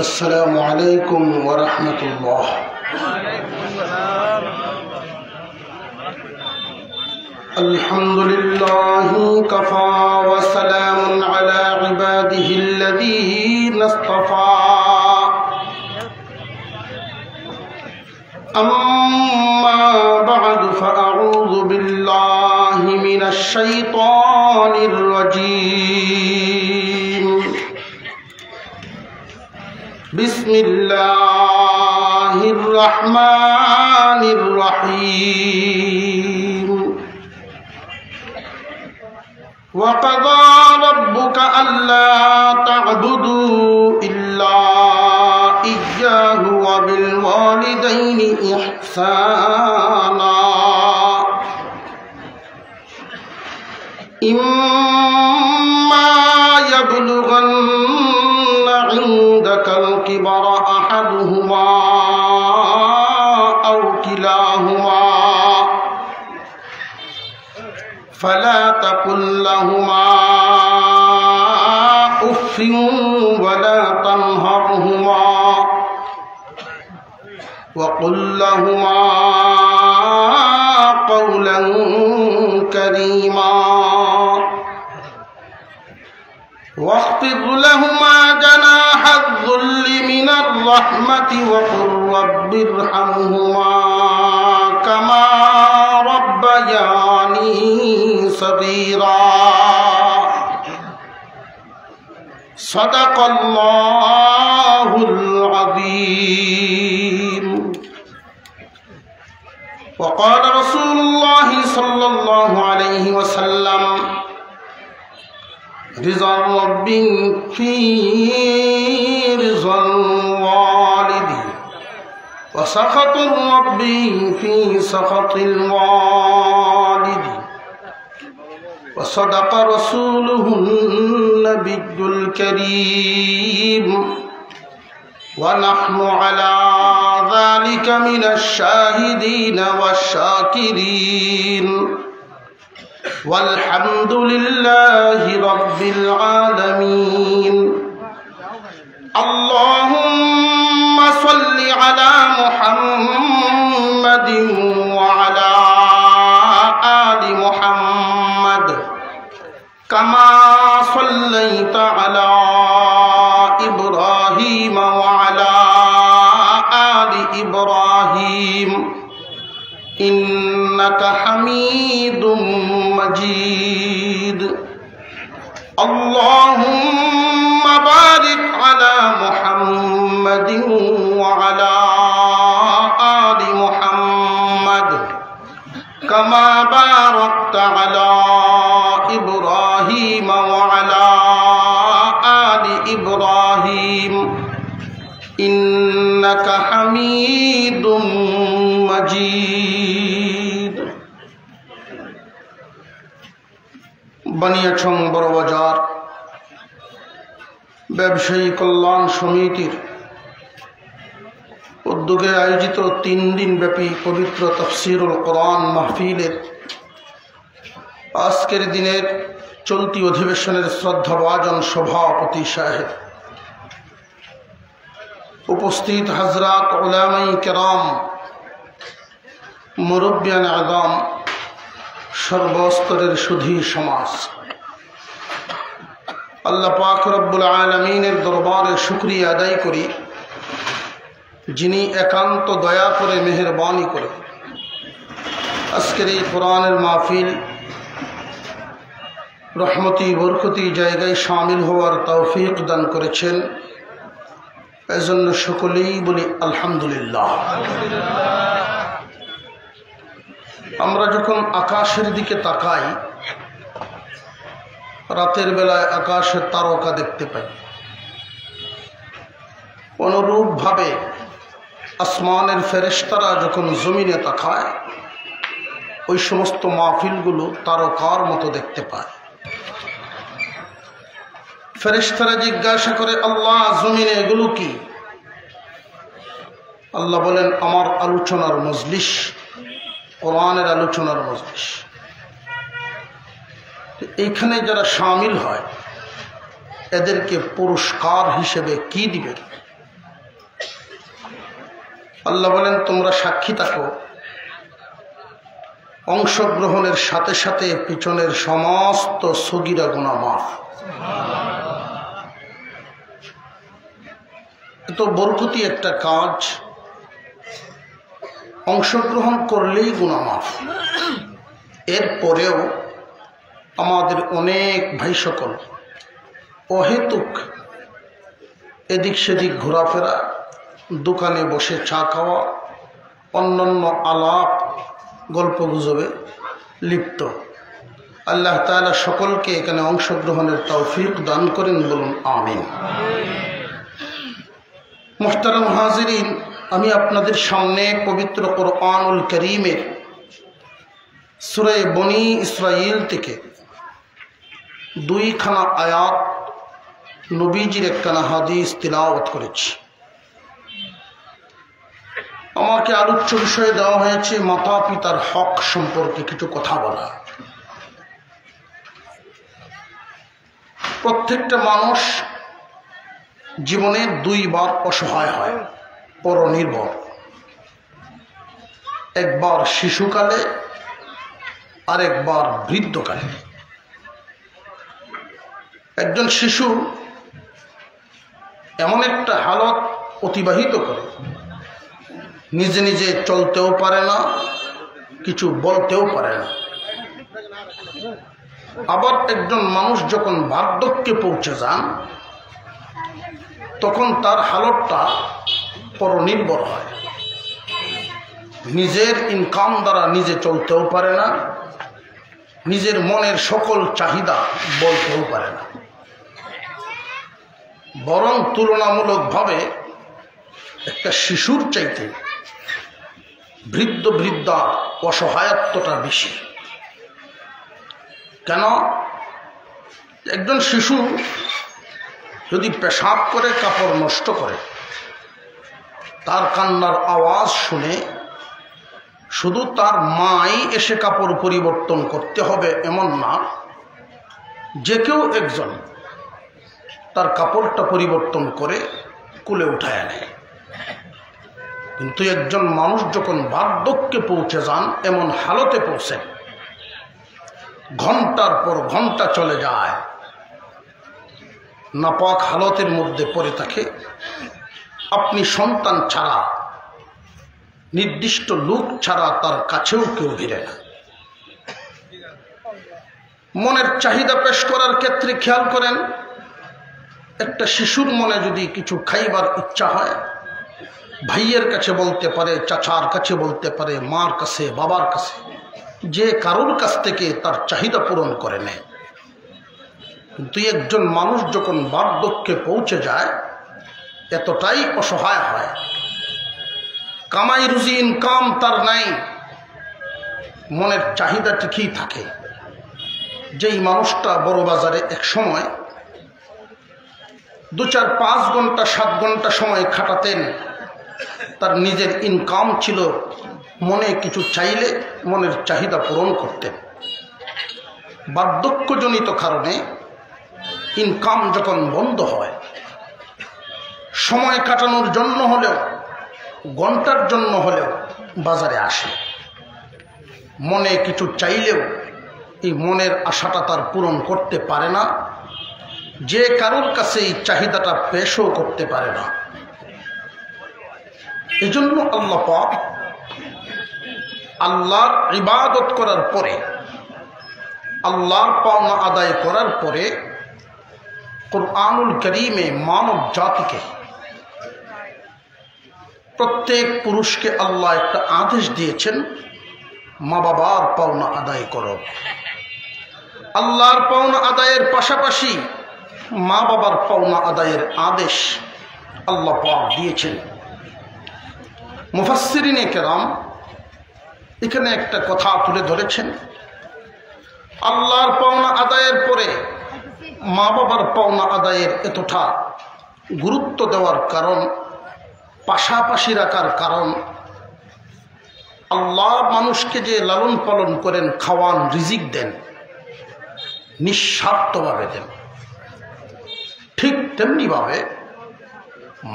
السلام عليكم ورحمة الله. الحمد لله كفى وسلام على عباده الذين اصطفى. أما بعد فأعوذ بالله من الشيطان الرجيم. بسم الله الرحمن الرحيم. وقضى ربك ألا تعبدوا إلا إياه وبالوالدين إحسانا إما يبلغن عندك الكبر أحدهما أو كلاهما فلا تقل لهما أف ولا تنهرهما وقل لهما قولا كريما واخفض لهما جناح الذل من الرحمة وقل رب ارحمهما كما ربياني صغيرا. صدق الله العظيم. وقال رسول الله صلى الله عليه وسلم: رضا الرب في رضا الوالد وسخط الرب في سخط الوالد وصدق رسوله النبي الكريم ونحن على ذلك من الشاهدين والشاكرين والحمد لله رب العالمين. اللهم صل على محمد وعلى آل محمد كما صليت على إبراهيم وعلى آل إبراهيم إنك حميد مجيد. اللهم بارك على محمد وعلى آل محمد كما باركت على إبراهيم وعلى آل إبراهيم إنك حميد مجيد. বানিয়াচং বড় বাজার ব্যবসায়ী কল্যাণ সমিতির উদ্যোগে আয়োজিত 3 দিন ব্যাপী পবিত্র তাফসীরুল কোরআন মাহফিলের আজকের দিনের চলতি অধিবেশনের শ্রদ্ধাভাজন সভাপতি সাহেব, উপস্থিত হযরত উলামায়ে কেরাম, মুরব্বিয়ান আযম, সর্বস্তরের সুধী সমাজ, আল্লাহ পাক রব্বুল আলামিনের দরবারে শুকরিয়া আদায় করি যিনি একান্ত দয়া করে মেহেরবানি করে আজকের এই কোরআনের মাহফিল রহমতি বরকতি জায়গায় শামিল হওয়ার তৌফিক দান করেছেন। এজন্য সকলেই বলি আলহামদুলিল্লাহ। আমরা যখন আকাশের দিকে তাকাই, রাতের বেলায় আকাশের তারকা দেখতে পাই। অনুরূপভাবে আসমানের ফেরেশতারা যখন জমিনে তাকায়, ওই সমস্ত মাহফিলগুলো তারকার মতো দেখতে পায়। ফেরেশতারা জিজ্ঞাসা করে, আল্লাহ, জমিনে এগুলো কি? আল্লাহ বলেন, আমার আলোচনার মজলিস, কোরআনের আলোচনার মজলিস। এইখানে যারা শামিল হয় এদেরকে পুরস্কার হিসেবে কি দিবেন? আল্লাহ বলেন, তোমরা সাক্ষী থাকো, অংশগ্রহণের সাথে সাথে পিছনের সমস্ত সগীরা গুনাহ মাফ। এত বরকতি একটা কাজ, অংশগ্রহণ করলেই গুনাহ মাফ। এরপরেও আমাদের অনেক ভাই সকল অহেতুক এদিক সেদিক ঘোরাফেরা, দোকানে বসে চা খাওয়া, অন্যান্য আলাপ গল্প গুজবে লিপ্ত। আল্লাহ তাআলা সকলকে এখানে অংশগ্রহণের তৌফিক দান করেন, বলুন আমিন। মুহতারাম হাজিরিন, আমি আপনাদের সামনে পবিত্র কোরআনুল কারীমের সূরা বনী ইসরাঈল থেকে 2খানা আয়াত, নবীজির একখানা হাদিস তিলাওয়াত করেছি। আমাকে আলোচ্য বিষয়ে দেওয়া হয়েছে মাতা পিতার হক সম্পর্কে কিছু কথা বলা। প্রত্যেকটা মানুষ জীবনে দুইবার অসহায় হয়, পরনির্ভর। একবার শিশুকালে, আর একবার বৃদ্ধকালে। একজন শিশু এমন একটা হালত অতিবাহিত করে, নিজে নিজে চলতেও পারে না, কিছু বলতেও পারে না। আবার একজন মানুষ যখন বার্ধক্যে পৌঁছে যান, তখন তার হালতটা পরনির্ভর হয়। নিজের ইনকাম দ্বারা নিজে চলতেও পারে না, নিজের মনের সকল চাহিদা বলতেও পারে না। বরং তুলনামূলকভাবে একটা শিশুর চাইতে বৃদ্ধা অসহায়ত্বটা বেশি। কেন? একজন শিশু যদি পেশাব করে, কাপড় নষ্ট করে, তার কান্নার আওয়াজ শুনে শুধু তার মাই এসে কাপড় পরিবর্তন করতে হবে এমন না, যে কেউ একজন তার কাপড়টা পরিবর্তন করে কুলে উঠায় নেয়। কিন্তু একজন মানুষ যখন বার্ধক্যে পৌঁছে যান, এমন হালতে পৌঁছেন, ঘন্টার পর ঘন্টা চলে যায়, নাপাক হালতের মধ্যে পড়ে থাকে। আপনি সন্তান ছাড়া, নির্দিষ্ট লোক ছাড়া তার কাছেও কেউ ভিড়ে না। মনের চাহিদা পেশ করার ক্ষেত্রে খেয়াল করেন, একটা শিশুর মনে যদি কিছু খাইবার ইচ্ছা হয়, ভাইয়ের কাছে বলতে পারে, চাচার কাছে বলতে পারে, মার কাছে, বাবার কাছে, যে কারোর কাছ থেকে তার চাহিদা পূরণ করে নেয়। কিন্তু একজন মানুষ যখন বার্ধক্যে পৌঁছে যায়, এতটাই অসহায় হয়, কামাই রুজি ইনকাম তার নাই, মনের চাহিদা ঠিকই থাকে। যেই মানুষটা বড় বাজারে এক সময় 2, 4, 5 ঘন্টা 7 ঘন্টা সময় খাটাতেন, তার নিজের ইনকাম ছিল, মনে কিছু চাইলে মনের চাহিদা পূরণ করতেন। বার্ধক্যজনিত কারণে ইনকাম যখন বন্ধ হয়, সময় কাটানোর জন্য হলেও, ঘন্টার জন্য হলেও বাজারে আসে। মনে কিছু চাইলেও এই মনের আশাটা তার পূরণ করতে পারে না, যে কারোর কাছে এই চাহিদাটা পেশও করতে পারে না। এই জন্য আল্লাহ পাক আল্লাহর ইবাদত করার পরে, আল্লাহর পাওনা আদায় করার পরে কোরআনুল কারীমে মানব জাতিকে, প্রত্যেক পুরুষকে আল্লাহ একটা আদেশ দিয়েছেন, মা বাবার পাওনা আদায় করো। আল্লাহর পাওনা আদায়ের পাশাপাশি মা বাবার পাওনা আদায়ের আদেশ আল্লাহ পাক দিয়েছেন। মুফাসসিরিনে কেরাম এখানে একটা কথা তুলে ধরেছেন, আল্লাহর পাওনা আদায়ের পরে মা বাবার পাওনা আদায়ের এতটা গুরুত্ব দেওয়ার কারণ, পাশাপাশি রাখার কারণ, আল্লাহ মানুষকে যে লালন পালন করেন, খাওয়ান, রিজিক দেন, নিঃস্বার্থভাবে দেন, ঠিক তেমনিভাবে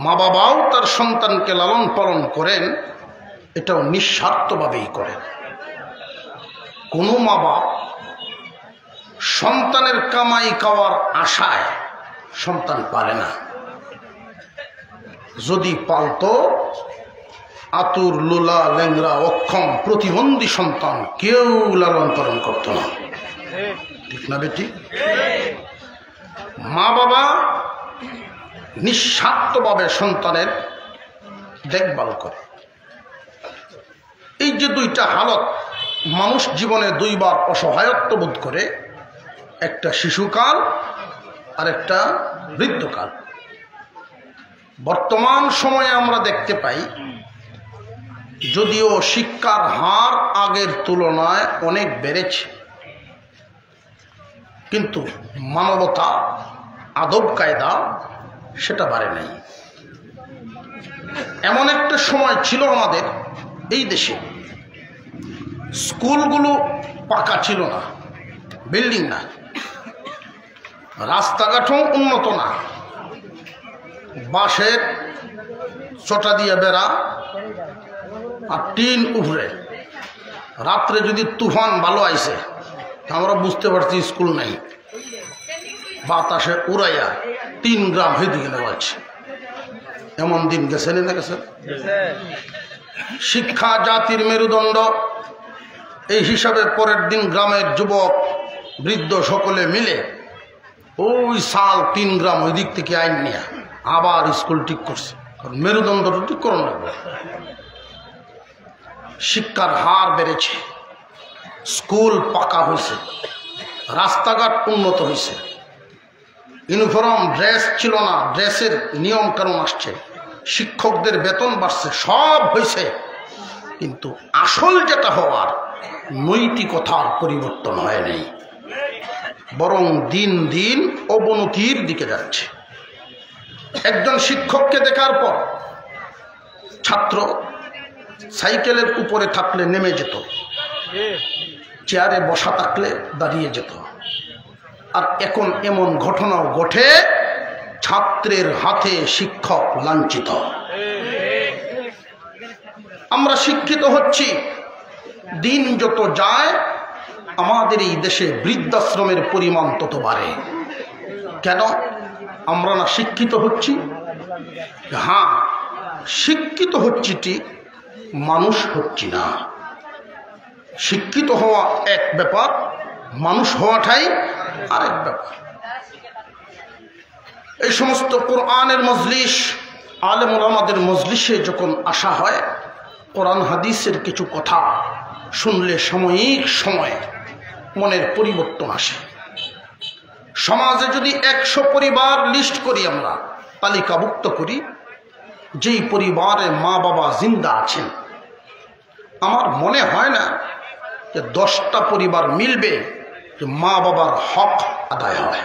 মা বাবাও তার সন্তানকে লালন পালন করেন, এটাও নিঃস্বার্থভাবেই করেন। কোনো মা বাপ সন্তানের কামাই খাওয়ার আশায় সন্তান পালে না। যদি পালতো আতুর, লোলা, ল্যাংরা, অক্ষম, প্রতিবন্ধী সন্তান কেউ লালন পালন করত না। ঠিক না বেটি? মা বাবা নিঃস্বার্থভাবে সন্তানের দেখভাল করে। এই যে দুইটা হালত মানুষ জীবনে দুইবার অসহায়ত্ব বোধ করে, একটা শিশুকাল আর একটা বৃদ্ধকাল। বর্তমান সময়ে আমরা দেখতে পাই, যদিও শিক্ষার হার আগের তুলনায় অনেক বেড়েছে, কিন্তু মানবতা, আদব কায়দা সেটা বাড়ে নাই। এমন একটা সময় ছিল আমাদের এই দেশে, স্কুলগুলো পাকা ছিল না, বিল্ডিং না, রাস্তাঘাটও উন্নত না, বাঁশের চটা দিয়ে বেড়া আর টিন উপরে। রাত্রে যদি তুফান ভালো আইছে, আমরা বুঝতে পারছি স্কুল নাই, বাতাসে উড়াইয়া 3 গ্রাম হেদিকে নেওয়াচ্ছে। এমন দিন গেছে না গেছে? শিক্ষা জাতির মেরুদণ্ড, এই হিসাবে পরের দিন গ্রামের যুবক বৃদ্ধ সকলে মিলে ওই সাল 3 গ্রাম ওই দিক থেকে আইন নিয়ে আবার স্কুল ঠিক করছে, কারণ মেরুদণ্ডটা ঠিক করুন লাগবে। শিক্ষার হার বেড়েছে, স্কুল পাকা হয়েছে, রাস্তাঘাট উন্নত হয়েছে, ইউনিফর্ম ড্রেস ছিল না, ড্রেসের নিয়ম কানুন আসছে, শিক্ষকদের বেতন বাড়ছে, সব হয়েছে, কিন্তু আসল যেটা হওয়ার নৈতিকতার পরিবর্তন হয় নাই, বরং দিন দিন অবনতির দিকে যাচ্ছে। একজন শিক্ষককে দেখার পর ছাত্র সাইকেলের উপরে থাকলে নেমে যেত, চেয়ারে বসা থাকলে দাঁড়িয়ে যেত। আর এখন এমন ঘটনাও ঘটে, ছাত্রের হাতে শিক্ষক লাঞ্ছিত। আমরা শিক্ষিত হচ্ছি, দিন যত যায় আমাদের এই দেশে বৃদ্ধাশ্রমের পরিমাণ তত বাড়ে। কেন? আমরা না শিক্ষিত হচ্ছি? হ্যাঁ, শিক্ষিত হচ্ছি ঠিক, মানুষ হচ্ছি না। শিক্ষিত হওয়া এক ব্যাপার, মানুষ হওয়াটাই আরেক ব্যাপার। এই সমস্ত কোরআনের মজলিস, আলেম ওলামাদের মজলিসে যখন আসা হয়, কোরআন হাদিসের কিছু কথা শুনলে সাময়িক সময়ে মনের পরিবর্তন আসে। সমাজে যদি 100 পরিবার লিস্ট করি, আমরা তালিকাভুক্ত করি, যেই পরিবারে মা বাবা জিন্দা আছেন, আমার মনে হয় না যে 10টা পরিবার মিলবে যে মা বাবার হক আদায় হয়।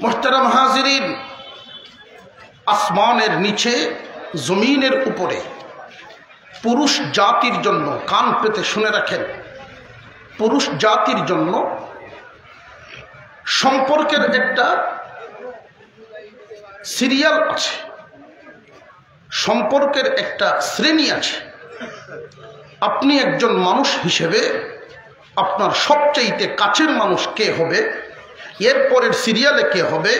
মুহতারাম হাজিরিন, আসমানের নিচে জমিনের উপরে পুরুষ জাতির জন্য, কান পেতে শুনে রাখেন, পুরুষ জাতির জন্য সম্পর্কের একটা সিরিয়াল আছে, সম্পর্কের একটা শ্রেণী আছে। আপনি একজন মানুষ হিসেবে আপনার সবচাইতে কাছের মানুষ কে হবে, এরপরের সিরিয়ালে কে হবে,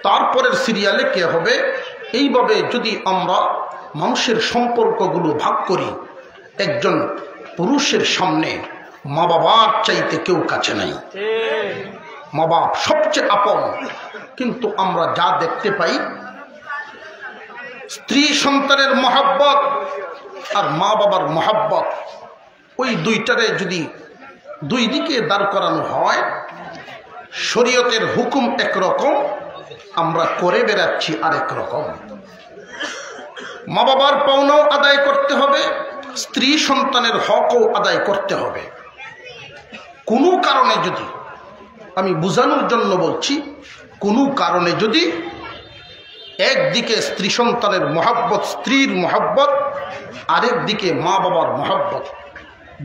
তারপরের সিরিয়ালে কে হবে, এইভাবে যদি আমরা মানুষের সম্পর্কগুলো ভাগ করি, একজন পুরুষের সামনে মা বাবার চাইতে কেউ কাছে নাই। মা বাপ সবচেয়ে আপন, কিন্তু আমরা যা দেখতে পাই, স্ত্রী সন্তানের মহাব্বত আর মা বাবার মহাব্বত, ওই দুইটারে যদি দুই দিকে দাঁড় করানো হয়, শরীয়তের হুকুম একরকম, আমরা করে বেড়াচ্ছি আরেক রকম। মা বাবার পাওনাও আদায় করতে হবে, স্ত্রী সন্তানের হকও আদায় করতে হবে। কোনো কারণে যদি, আমি বোঝানোর জন্য বলছি, কোনো কারণে যদি একদিকে স্ত্রী সন্তানের মহাব্বত, স্ত্রীর মহাব্বত, আরেক দিকে মা বাবার মহাব্বত,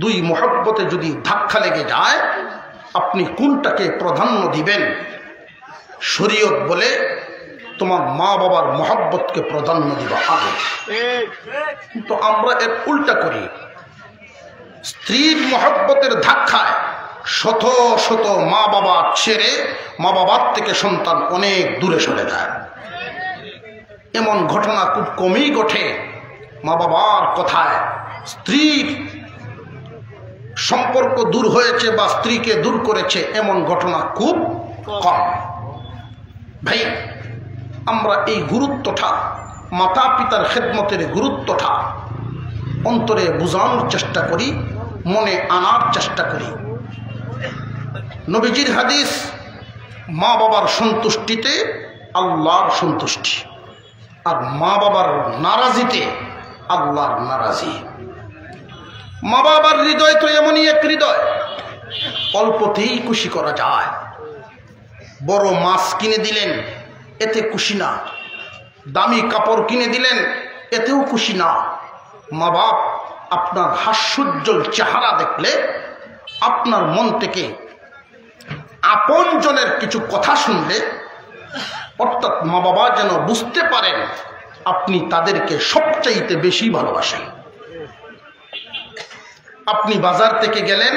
দুই মহাব্বতে যদি ধাক্কা লেগে যায়, আপনি কোনটাকে প্রাধান্য দিবেন? শরীয়ত বলে তোমার মা বাবার মহব্বতকে প্রাধান্য দিবা আগে। কিন্তু আমরা এর উল্টা করি, স্ত্রীর মহব্বতের ধাক্কায় শত শত মা বাবা ছেড়ে মা বাবার থেকে সন্তান অনেক দূরে সরে যায়। এমন ঘটনা খুব কমই ঘটে। মা বাবার কথায় স্ত্রীর সম্পর্ক দূর হয়েছে বা স্ত্রীকে দূর করেছে, এমন ঘটনা খুব কম। ভাই, আমরা এই গুরুত্বটা, মাতা পিতার খেদমতের গুরুত্বটা অন্তরে বোঝানোর চেষ্টা করি, মনে আনার চেষ্টা করি। নবীজির হাদিস, মা বাবার সন্তুষ্টিতে আল্লাহর সন্তুষ্টি, আর মা বাবার নারাজিতে আল্লাহর নারাজি। মা বাবার হৃদয় তো এমনই এক হৃদয়, অল্পতেই খুশি করা যায়। বড় মাছ কিনে দিলেন, এতে খুশি না। দামি কাপড় কিনে দিলেন, এতেও খুশি না। মা বাপ আপনার হাস্যোজ্জ্বল চেহারা দেখলে আপনার মন থেকে আপনজনের কিছু কথা শুনলে, অর্থাৎ মা বাবা যেন বুঝতে পারেন আপনি তাদেরকে সবচাইতে বেশি ভালোবাসেন। আপনি বাজার থেকে গেলেন,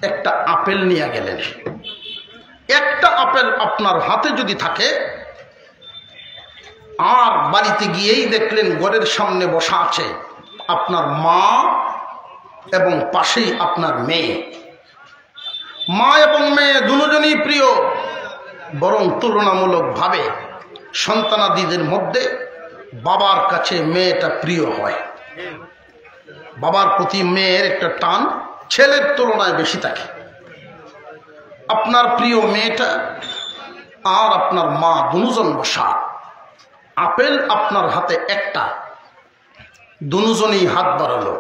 একটা আপেল নিয়ে গেলেন। একটা আপেল আপনার হাতে যদি থাকে, আর বাড়িতে গিয়েই দেখলেন ঘরের সামনে বসা আছে আপনার মা এবং পাশেই আপনার মেয়ে। মা এবং মেয়ে দুজনই প্রিয়, বরং তুলনামূলকভাবে সন্তানাদিদের মধ্যে বাবার কাছে মেয়েটা প্রিয় হয়। বাবার প্রতি মেয়ের একটা টান ছেলের তুলনায় বেশি থাকে। আপনার প্রিয় মেয়েটা আর আপনার মা দুজন বসা, আপেল আপনার হাতে একটা, দুজনেই হাত বাড়ালো,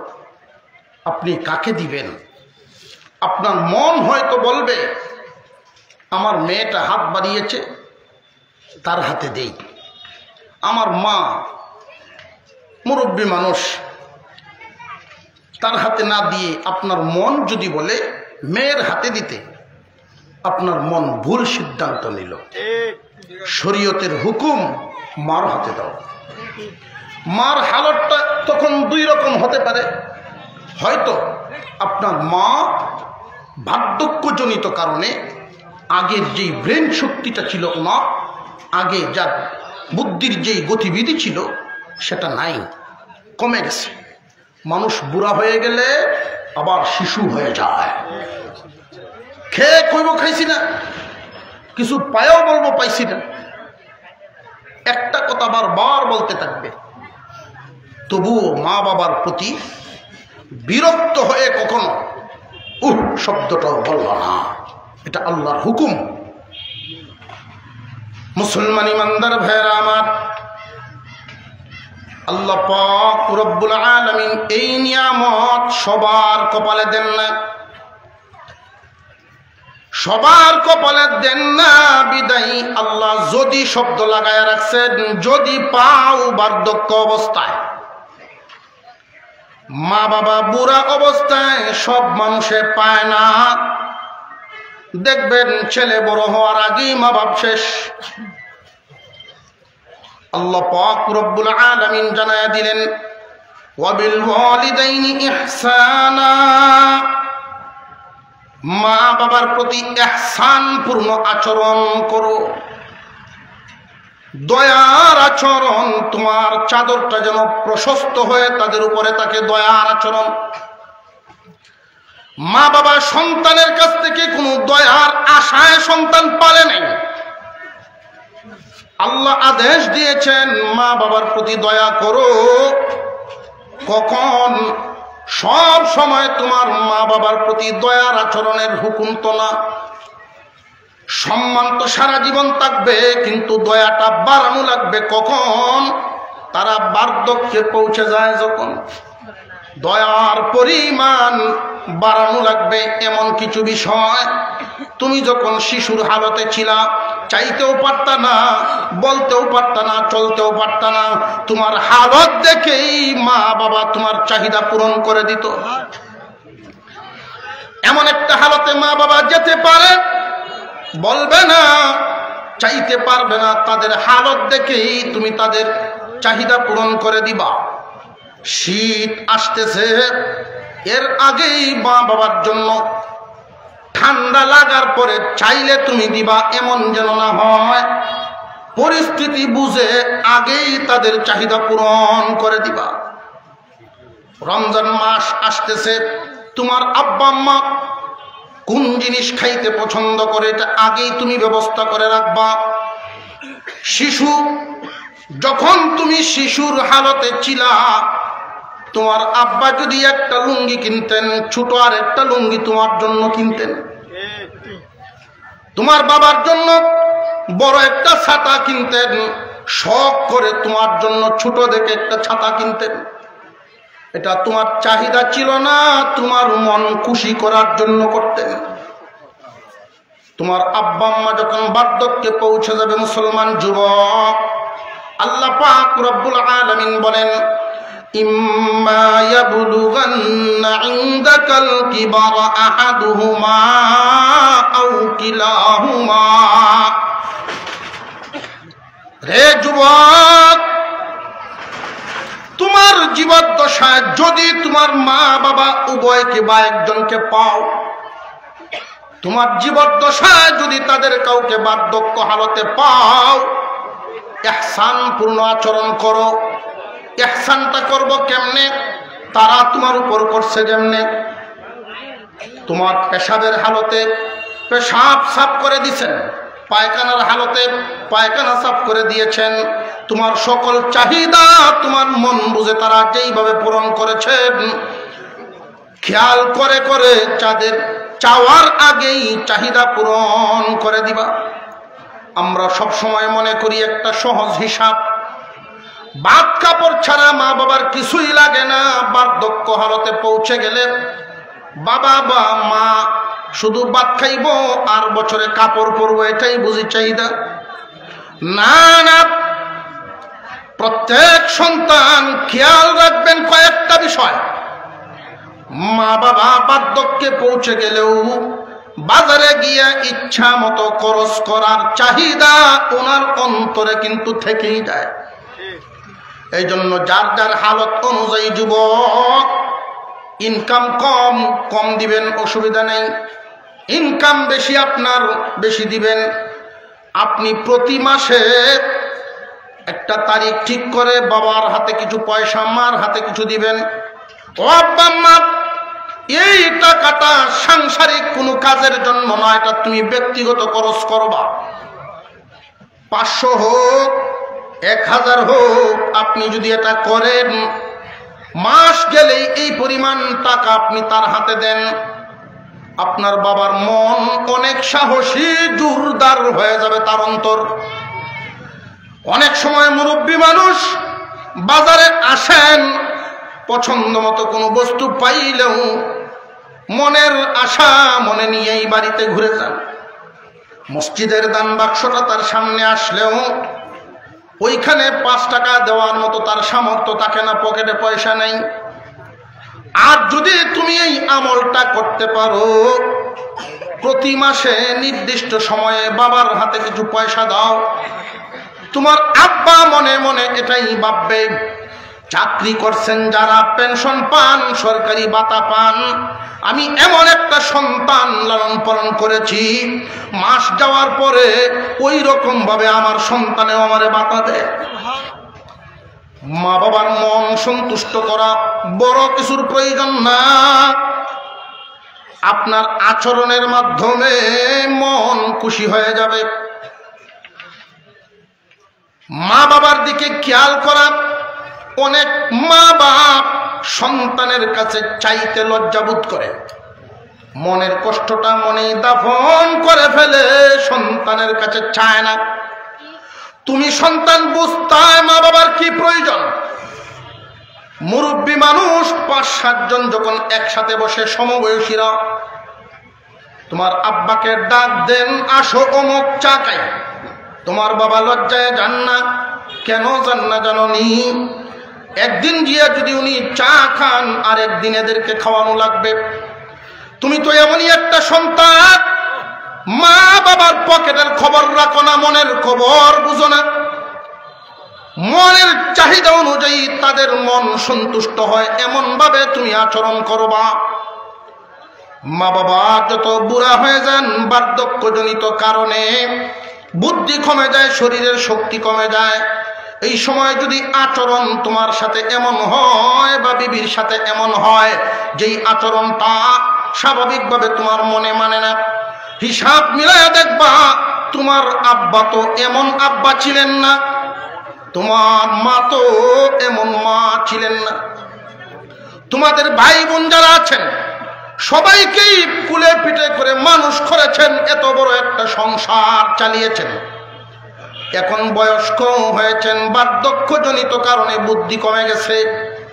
আপনি কাকে দিবেন? আপনার মন হয়তো বলবে আমার মেয়েটা হাত বাড়িয়েছে, তার হাতে দেই। আমার মা মুরব্বী মানুষ, তার হাতে না দিয়ে আপনার মন যদি বলে মেয়ের হাতে দিতে, আপনার মন ভুল সিদ্ধান্ত নিল। শরীয়তের হুকুম মার হাতে দাও। মার হালতটা তখন দুই রকম হতে পারে। হয়তো আপনার মা বার্ধক্যজনিত কারণে আগের যেই ব্রেন শক্তিটা ছিল না, আগে যার বুদ্ধির যেই গতিবিধি ছিল সেটা নাই, কমে গেছে। মানুষ বুড়া হয়ে গেলে আবার শিশু হয়ে যায়। খেয়ে কইব খাইছি না, কিছু পায়েও বলবো পাইছি না, একটা কথা বারবার বলতে থাকবে। তবুও মা বাবার প্রতি বিরক্ত হয়ে কখনো শব্দটাও বলল না। এটা আল্লাহর হুকুম। মুসলমান ইমানদার ভাইরা আমার, আল্লাহ পাক রব্বুল আলামিন এই নিয়ামত সবার কপালে দেন না, সবার কপালে দেন না। বিদায়ী আল্লাহ যদি শব্দ লাগায় রাখছেন, যদি পাও বার্ধক্য অবস্থায়, মা বাবা বুড়া অবস্থায় সব মানুষে পায় না। দেখবেন ছেলে বড় হওয়ার আগেই মা বাপ শেষ। আল্লাহ পাক রব্বুল আলামিন জানায়া দিলেন, ওয়াবিল ওয়ালিদাইনি ইহসানা, মা বাবার প্রতি ইহসান পূর্ণ আচরণ করো। দয়ার আচরণ, তোমার চাদরটা যেন প্রশস্ত হয়ে তাদের উপরে তাকে দয়ার আচরণ। মা বাবা সন্তানের কাছ থেকে কোনো দয়ার আশায় সন্তান পালে নাই। আল্লাহ আদেশ দিয়েছেন মা বাবার প্রতি দয়া করো। কখন? সব সময় তোমার মা বাবার প্রতি দয়ার আচরণের হুকুম তো না। সম্মান তো সারা জীবন থাকবে, কিন্তু দয়াটা বাড়ানো লাগবে কখন? তারা বার্ধক্যে পৌঁছে যায় যখন। দয়ার পরিমাণ বাড়ানো লাগবে এমন কিছু বিষয়। তুমি যখন শিশুর হালতে ছিলা, চাইতেও পারতা না, বলতেও পারতা না, চলতেও পারতা না, তোমার হালত দেখেই মা বাবা তোমার চাহিদা পূরণ করে দিত। এমন একটা হালতে মা বাবা যেতে পারে, বলবে না চাইতে পারবে না, তাদের হালত দেখেই তুমি তাদের চাহিদা পূরণ করে দিবা। শীত আসতেছে, এর আগেই মা বাবার জন্য ঠান্ডা লাগার পরে চাইলে তুমি দিবা, এমন যেন না হয়। পরিস্থিতি বুঝে আগেই তাদের চাহিদা পূরণ করে দিবা। রমজান মাস আসতেছে, তোমার আব্বা আম্মা কোন জিনিস খাইতে পছন্দ করে এটা আগেই তুমি ব্যবস্থা করে রাখবা। শিশু, যখন তুমি শিশুর হালতে ছিলা, তোমার আব্বা যদি একটা লুঙ্গি কিনতেন, ছোট আর একটা লুঙ্গি তোমার জন্য কিনতেন। তোমার বাবার জন্য বড় একটা ছাতা কিনতেন, শখ করে তোমার জন্য ছোট দেখে একটা ছাতা কিনতেন। এটা তোমার চাহিদা ছিল না, তোমার মন খুশি করার জন্য করতেন। তোমার আব্বা আম্মা যখন বার্ধক্যে পৌঁছে যাবে, মুসলমান যুবক, আল্লাহ পাক রব্বুল আলামিন বলেন, ইম্মা ইয়াবলুগান্না ইনদাকাল কিবারা আহাদুহুমা আও কিলাহুমা। রে যুবক, তোমার জীবদ্দশায় যদি তোমার মা বাবা উভয়কে বা একজনকে পাও, তোমার জীবদ্দশায় যদি তাদের কাউকে বার্ধক্য হালতে পাও, ইহসান পূর্ণ আচরণ করো। ইহসানটা করব কেমনে? তারা তোমার উপর করছে যেমনে। তোমার পেশাবের হালতে পেশাব সাফ করে দিয়েছেন, পায়খানার হালতে পায়খানা সাফ করে দিয়েছেন। তোমার সকল চাহিদা তোমার মন বুঝে তারা যেইভাবে পূরণ করেছেন, খেয়াল করে করে তাদের চাওয়ার আগেই চাহিদা পূরণ করে দিবা। আমরা সব সময় মনে করি একটা সহজ হিসাব, ভাত কাপড় ছাড়া মা বাবার কিছুই লাগে না। বার্ধক্য হালতে পৌঁছে গেলে বাবা বা মা শুধু ভাত খাইব আর বছরে কাপড় পরবো, এটাই বুঝি চাহিদা। না না, প্রত্যেক সন্তান খেয়াল রাখবেন কয়েকটা বিষয়। মা বাবা বার্ধক্যে পৌঁছে গেলেও বাজারে গিয়ে ইচ্ছা মতো খরচ করার চাহিদা ওনার অন্তরে কিন্তু থেকেই যায়। এই জন্য যার যার হালত অনুযায়ী যুবক, ইনকাম কম কম দিবেন, অসুবিধা নেই। ইনকাম বেশি আপনার বেশি দিবেন। আপনি প্রতি মাসে একটা তারিখ ঠিক করে বাবার হাতে কিছু পয়সা, মার হাতে কিছু দিবেন। ও আব্বা আম্মা, এই টাকাটা সাংসারিক কোনো কাজের জন্য নয়, এটা তুমি ব্যক্তিগত খরচ করবা। 500 হোক 1000 হোক, আপনি যদি এটা করেন, মাস গেলেই এই পরিমাণ টাকা আপনি তার হাতে দেন, আপনার বাবার মন অনেক সাহসী জোরদার হয়ে যাবে তার অন্তর। অনেক সময় মুরব্বী মানুষ বাজারে আসেন, পছন্দ মতো কোনো বস্তু পাইলেও মনের আশা মনে নিয়েই বাড়িতে ঘুরে যান। মসজিদের দান বাক্সটা তার সামনে আসলেও ওইখানে 5 টাকা দেওয়ার মতো তার সামর্থ্য থাকে না, পকেটে পয়সা নেই। আর যদি তুমি এই আমলটা করতে পারো, প্রতি মাসে নির্দিষ্ট সময়ে বাবার হাতে কিছু পয়সা দাও, তোমার আব্বা মনে মনে এটাই ভাববে, চাকরি করছেন যারা, পেনশন পান, সরকারি ভাতা পান, আমি এমন একটা সন্তান লালন পালন করেছি, মাস যাওয়ার পরে ওই রকম ভাবে আমার সন্তানেও আমারে ভাতা দেয়। মা বাবার মন সন্তুষ্ট করা বড় কিছুর প্রয়োজন না, আপনার আচরণের মাধ্যমে মন খুশি হয়ে যাবে। মা বাবার দিকে খেয়াল করা। অনেক মা বাপ সন্তানের কাছে চাইতে লজ্জাবোধ করে, মনের কষ্টটা মনেই দাফন করে ফেলে, সন্তানের কাছে চায় না। তুমি সন্তান বুঝতায় মা বাবার কি প্রয়োজন। মুরব্বী মানুষ 5-7 জন যখন একসাথে বসে, সমবয়সীরা, তোমার আব্বাকে ডাক দেন, আসো অমুক চা খাই। তোমার বাবা লজ্জায় যান না। কেন যান না জানি? একদিন গিয়ে যদি উনি চা খান, আর একদিন এদেরকে খাওয়ানো লাগবে। তুমি তো এমনই একটা সন্তান, মা বাবার পকেটের খবর রাখো না, মনের খবর বুঝো না। মনের চাহিদা অনুযায়ী তাদের মন সন্তুষ্ট হয় এমন ভাবে তুমি আচরণ করবা। মা বাবা যত বুড়া হয়ে যান বার্ধক্যজনিত কারণে, বুদ্ধি কমে যায়, শরীরের শক্তি কমে যায়, এই সময় যদি আচরণ তোমার সাথে এমন হয় বা বিবির সাথে এমন হয় যেই আচরণটা স্বাভাবিকভাবে তোমার মনে মানে না, হিসাব মিলায় দেখবা তোমার আব্বা তো এমন আব্বা ছিলেন না, তোমার মা তো এমন মা ছিলেন না। তোমাদের ভাই বোন যারা আছেন সবাইকেই কুলে পিঠে করে মানুষ করেছেন, এত বড় একটা সংসার চালিয়েছেন। এখন বয়স্ক হয়েছেন, বার্ধক্যজনিত কারণে বুদ্ধি কমে গেছে,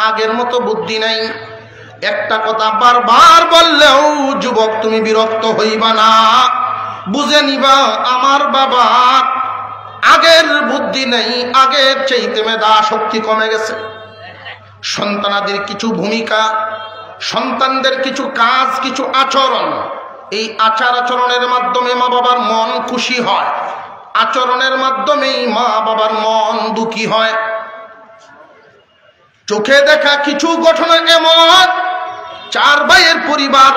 আগের মতো বুদ্ধি নাই। একটা কথা বারবার বললেও যুবক তুমি বিরক্ত হইবা না, বুঝে নিবা আমার বাবা আগের বুদ্ধি নেই, আগের চাইতে মেধা শক্তি কমে গেছে। সন্তানাদের কিছু ভূমিকা, সন্তানদের কিছু কাজ, কিছু আচরণ, এই আচার আচরণের মাধ্যমে মা বাবার মন খুশি হয়, আচরণের মাধ্যমেই মা বাবার মন দুঃখী হয়। চোখে দেখা কিছু ঘটনা এমন, 4 ভাইয়ের পরিবার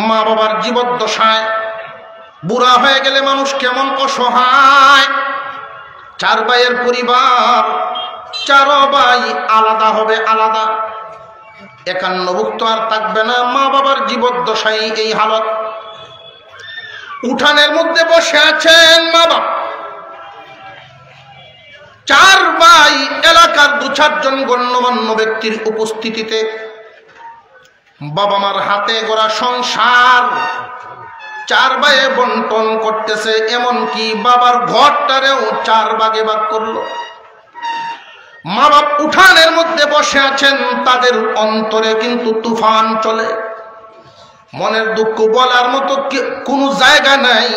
মা বাবার জীবদ্দশায়, বুড়া হয়ে গেলে মানুষ কেমন অসহায়। 4 ভাইয়ের পরিবার, 4 ভাই আলাদা হবে, আলাদা, একান্নভুক্ত আর থাকবে না। মা বাবার জীবদ্দশায় এই হালত। উঠানের মধ্যে বসে আছেন মা বাবা, 4 ভাই, এলাকার 2-4 জন গণ্যমান্য ব্যক্তির উপস্থিতিতে বাবা মার হাতে গড়া সংসার 4 ভাইয়ে বন্টন করতেছে। এমনকি বাবার ঘরটারেও 4 ভাগে ভাগ করলো। মা বাপ উঠানের মধ্যে বসে আছেন, তাদের অন্তরে কিন্তু তুফান চলে, মনের দুঃখ বলার মতো কোনো জায়গা নাই,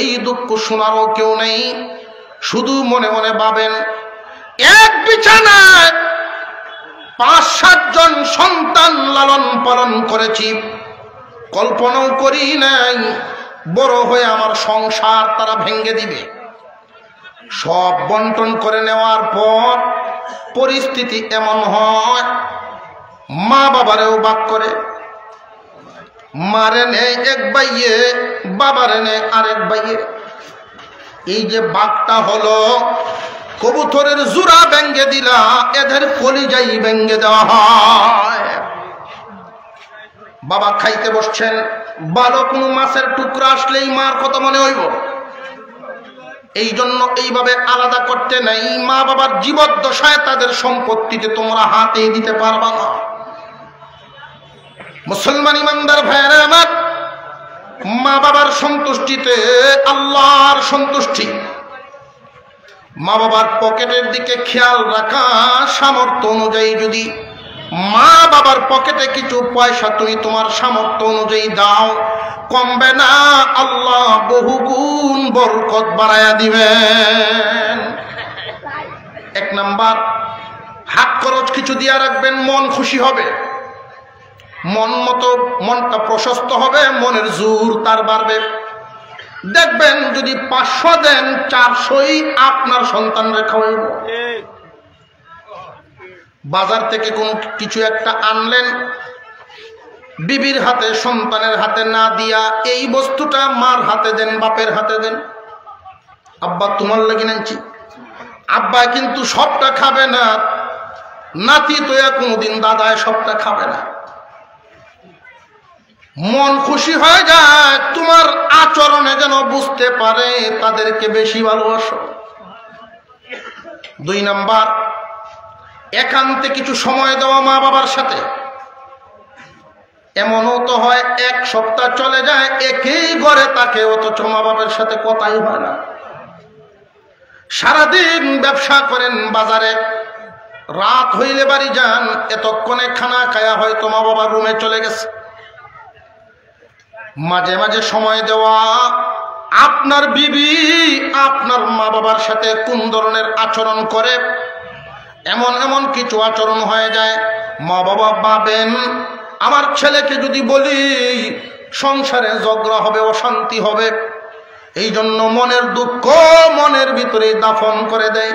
এই দুঃখ শোনারও কেউ নেই। শুধু মনে মনে ভাবেন, এক বিছানায় 5-7 জন সন্তান লালন পালন করেছি, কল্পনাও করি নাই বড় হয়ে আমার সংসার তারা ভেঙে দিবে। সব বন্টন করে নেওয়ার পর পরিস্থিতি এমন হয়, মা বাবারেও ভাগ করে, মারে নেয় এক ভাইয়ে, বাবারে নেয় আরেক ভাইয়ে। এই যে ভাগটা হলো, কবুতরের জোড়া ভেঙে দিলা, এদের কলিজাই ভেঙে দেওয়া হয়। বাবা খাইতে বসছেন, ভালো কোনো মাছের টুকরা আসলেই মার কত মনে হইব। এই জন্য এইভাবে আলাদা করতে নাই। মা বাবার জীবদ্দশায় তাদের সম্পত্তিতে তোমরা হাতে দিতে পারবা না। মুসলমান ইমানদার ভাইরা আমার, মা বাবার সন্তুষ্টিতে আল্লাহর সন্তুষ্টি। মা বাবার পকেটের দিকে খেয়াল রাখা, সামর্থ্য অনুযায়ী যদি মা বাবার পকেটে কিছু পয়সা তুমি তোমার সামর্থ্য অনুযায়ী দাও, কমবে না, আল্লাহ বহুগুণ বরকত বাড়ায়া দিবেন। 1 নাম্বার, হাত খরচ কিছু দিয়া রাখবেন, মন খুশি হবে, মন মতো মনটা প্রশস্ত হবে, মনের জোর তার বাড়বে। দেখবেন যদি 500 দেন, 400ই আপনার সন্তানরা খাওয়াইব। বাজার থেকে কোনো কিছু একটা আনলেন, বিবির হাতে সন্তানের হাতে না দিয়া এই বস্তুটা মার হাতে দেন, বাপের হাতে দেন। আব্বা তোমার লাগি নাইছি, আব্বা কিন্তু সবটা খাবে না, নাতি তো কোনোদিন দাদায় সবটা খাবে না। মন খুশি হয়ে যায়, তোমার আচরণে যেন বুঝতে পারে তাদেরকে বেশি ভালোবাসো। 2 নাম্বার, একান্তে কিছু সময় দেওয়া মা বাবার সাথে। এমনও তো হয় 1 সপ্তাহ চলে যায় একই ঘরে থাকে, অথচ মা বাবার সাথে কথাই হয় না। সারাদিন ব্যবসা করেন বাজারে, রাত হইলে বাড়ি যান, এতক্ষণে খানা খায়া হয়তো মা বাবার রুমে চলে গেছে। মাঝে মাঝে সময় দেওয়া। আপনার বিবি আপনার মা বাবার সাথে কোন ধরনের আচরণ করে, এমন এমন কিছু আচরণ হয়ে যায়, মা বাবা ভাবেন আমার ছেলেকে যদি বলি সংসারে ঝগড়া হবে, অশান্তি হবে। এই জন্য মনের দুঃখ মনের ভিতরে দাফন করে দেয়।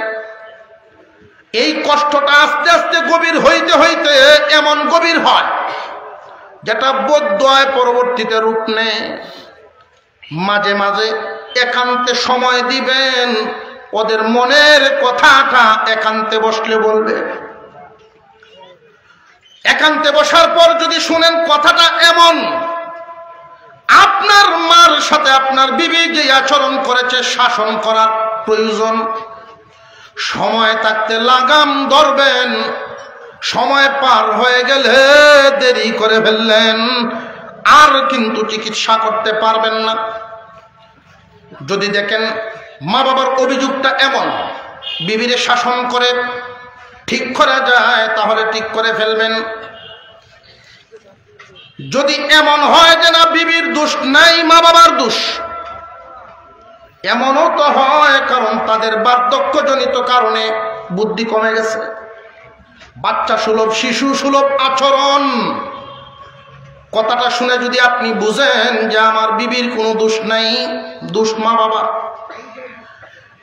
এই কষ্টটা আস্তে আস্তে গভীর হইতে হইতে এমন গভীর হয় যেটা বদদোয়ায় পরবর্তীতে রূপ নেয়। মাঝে মাঝে একান্তে সময় দিবেন, ওদের মনের কথাটা একান্তে বসলে বলবে। একান্তে বসার পর যদি শুনেন কথাটা এমন, আপনার মার সাথে আপনার বিবি যে আচরণ করেছে শাসন করার প্রয়োজন। সময় থাকতে লাগাম ধরবেন, সময় পার হয়ে গেলে দেরি করে ফেললেন, আর কিন্তু চিকিৎসা করতে পারবেন না। যদি দেখেন মা বাবার অভিযোগটা এমন, বিবিরে শাসন করে ঠিক করা যায় তাহলে ঠিক করে ফেলবেন। যদি এমন হয় যে না বিবির দোষ নাই, মা বাবার দোষ, এমনও তো হয় কারণ তাদের বার্ধক্যজনিত কারণে বুদ্ধি কমে গেছে, বাচ্চা সুলভ শিশু সুলভ আচরণ। কথাটা শুনে যদি আপনি বুঝেন যে আমার বিবির কোনো দোষ নাই, দোষ মা বাবা,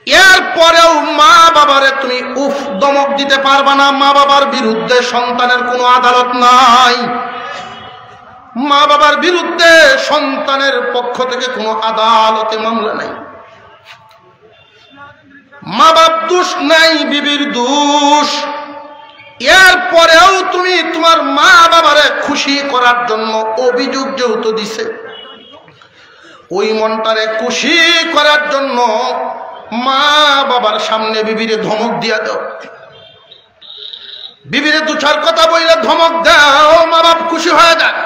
এরপরেও মা বাবারে তুমি উফ দমক দিতে পারবা না। মা বাবার বিরুদ্ধে সন্তানের কোনো আদালত নাই, মা বাবার বিরুদ্ধে সন্তানের পক্ষ থেকে কোনো আদালতে মামলা নাই। মা বাপ দোষ নাই, বিবির দোষ। এরপরেও তুমি তোমার মা বাবারে খুশি করার জন্য অভিযোগ যেহেতু দিছে, ওই মনটারে খুশি করার জন্য মা বাবার সামনে বিবিরে ধমক দিয়া দাও। বিবিরে দু চার কথা বললে ধমক দাও, মা বাপ খুশি হয়ে যায়।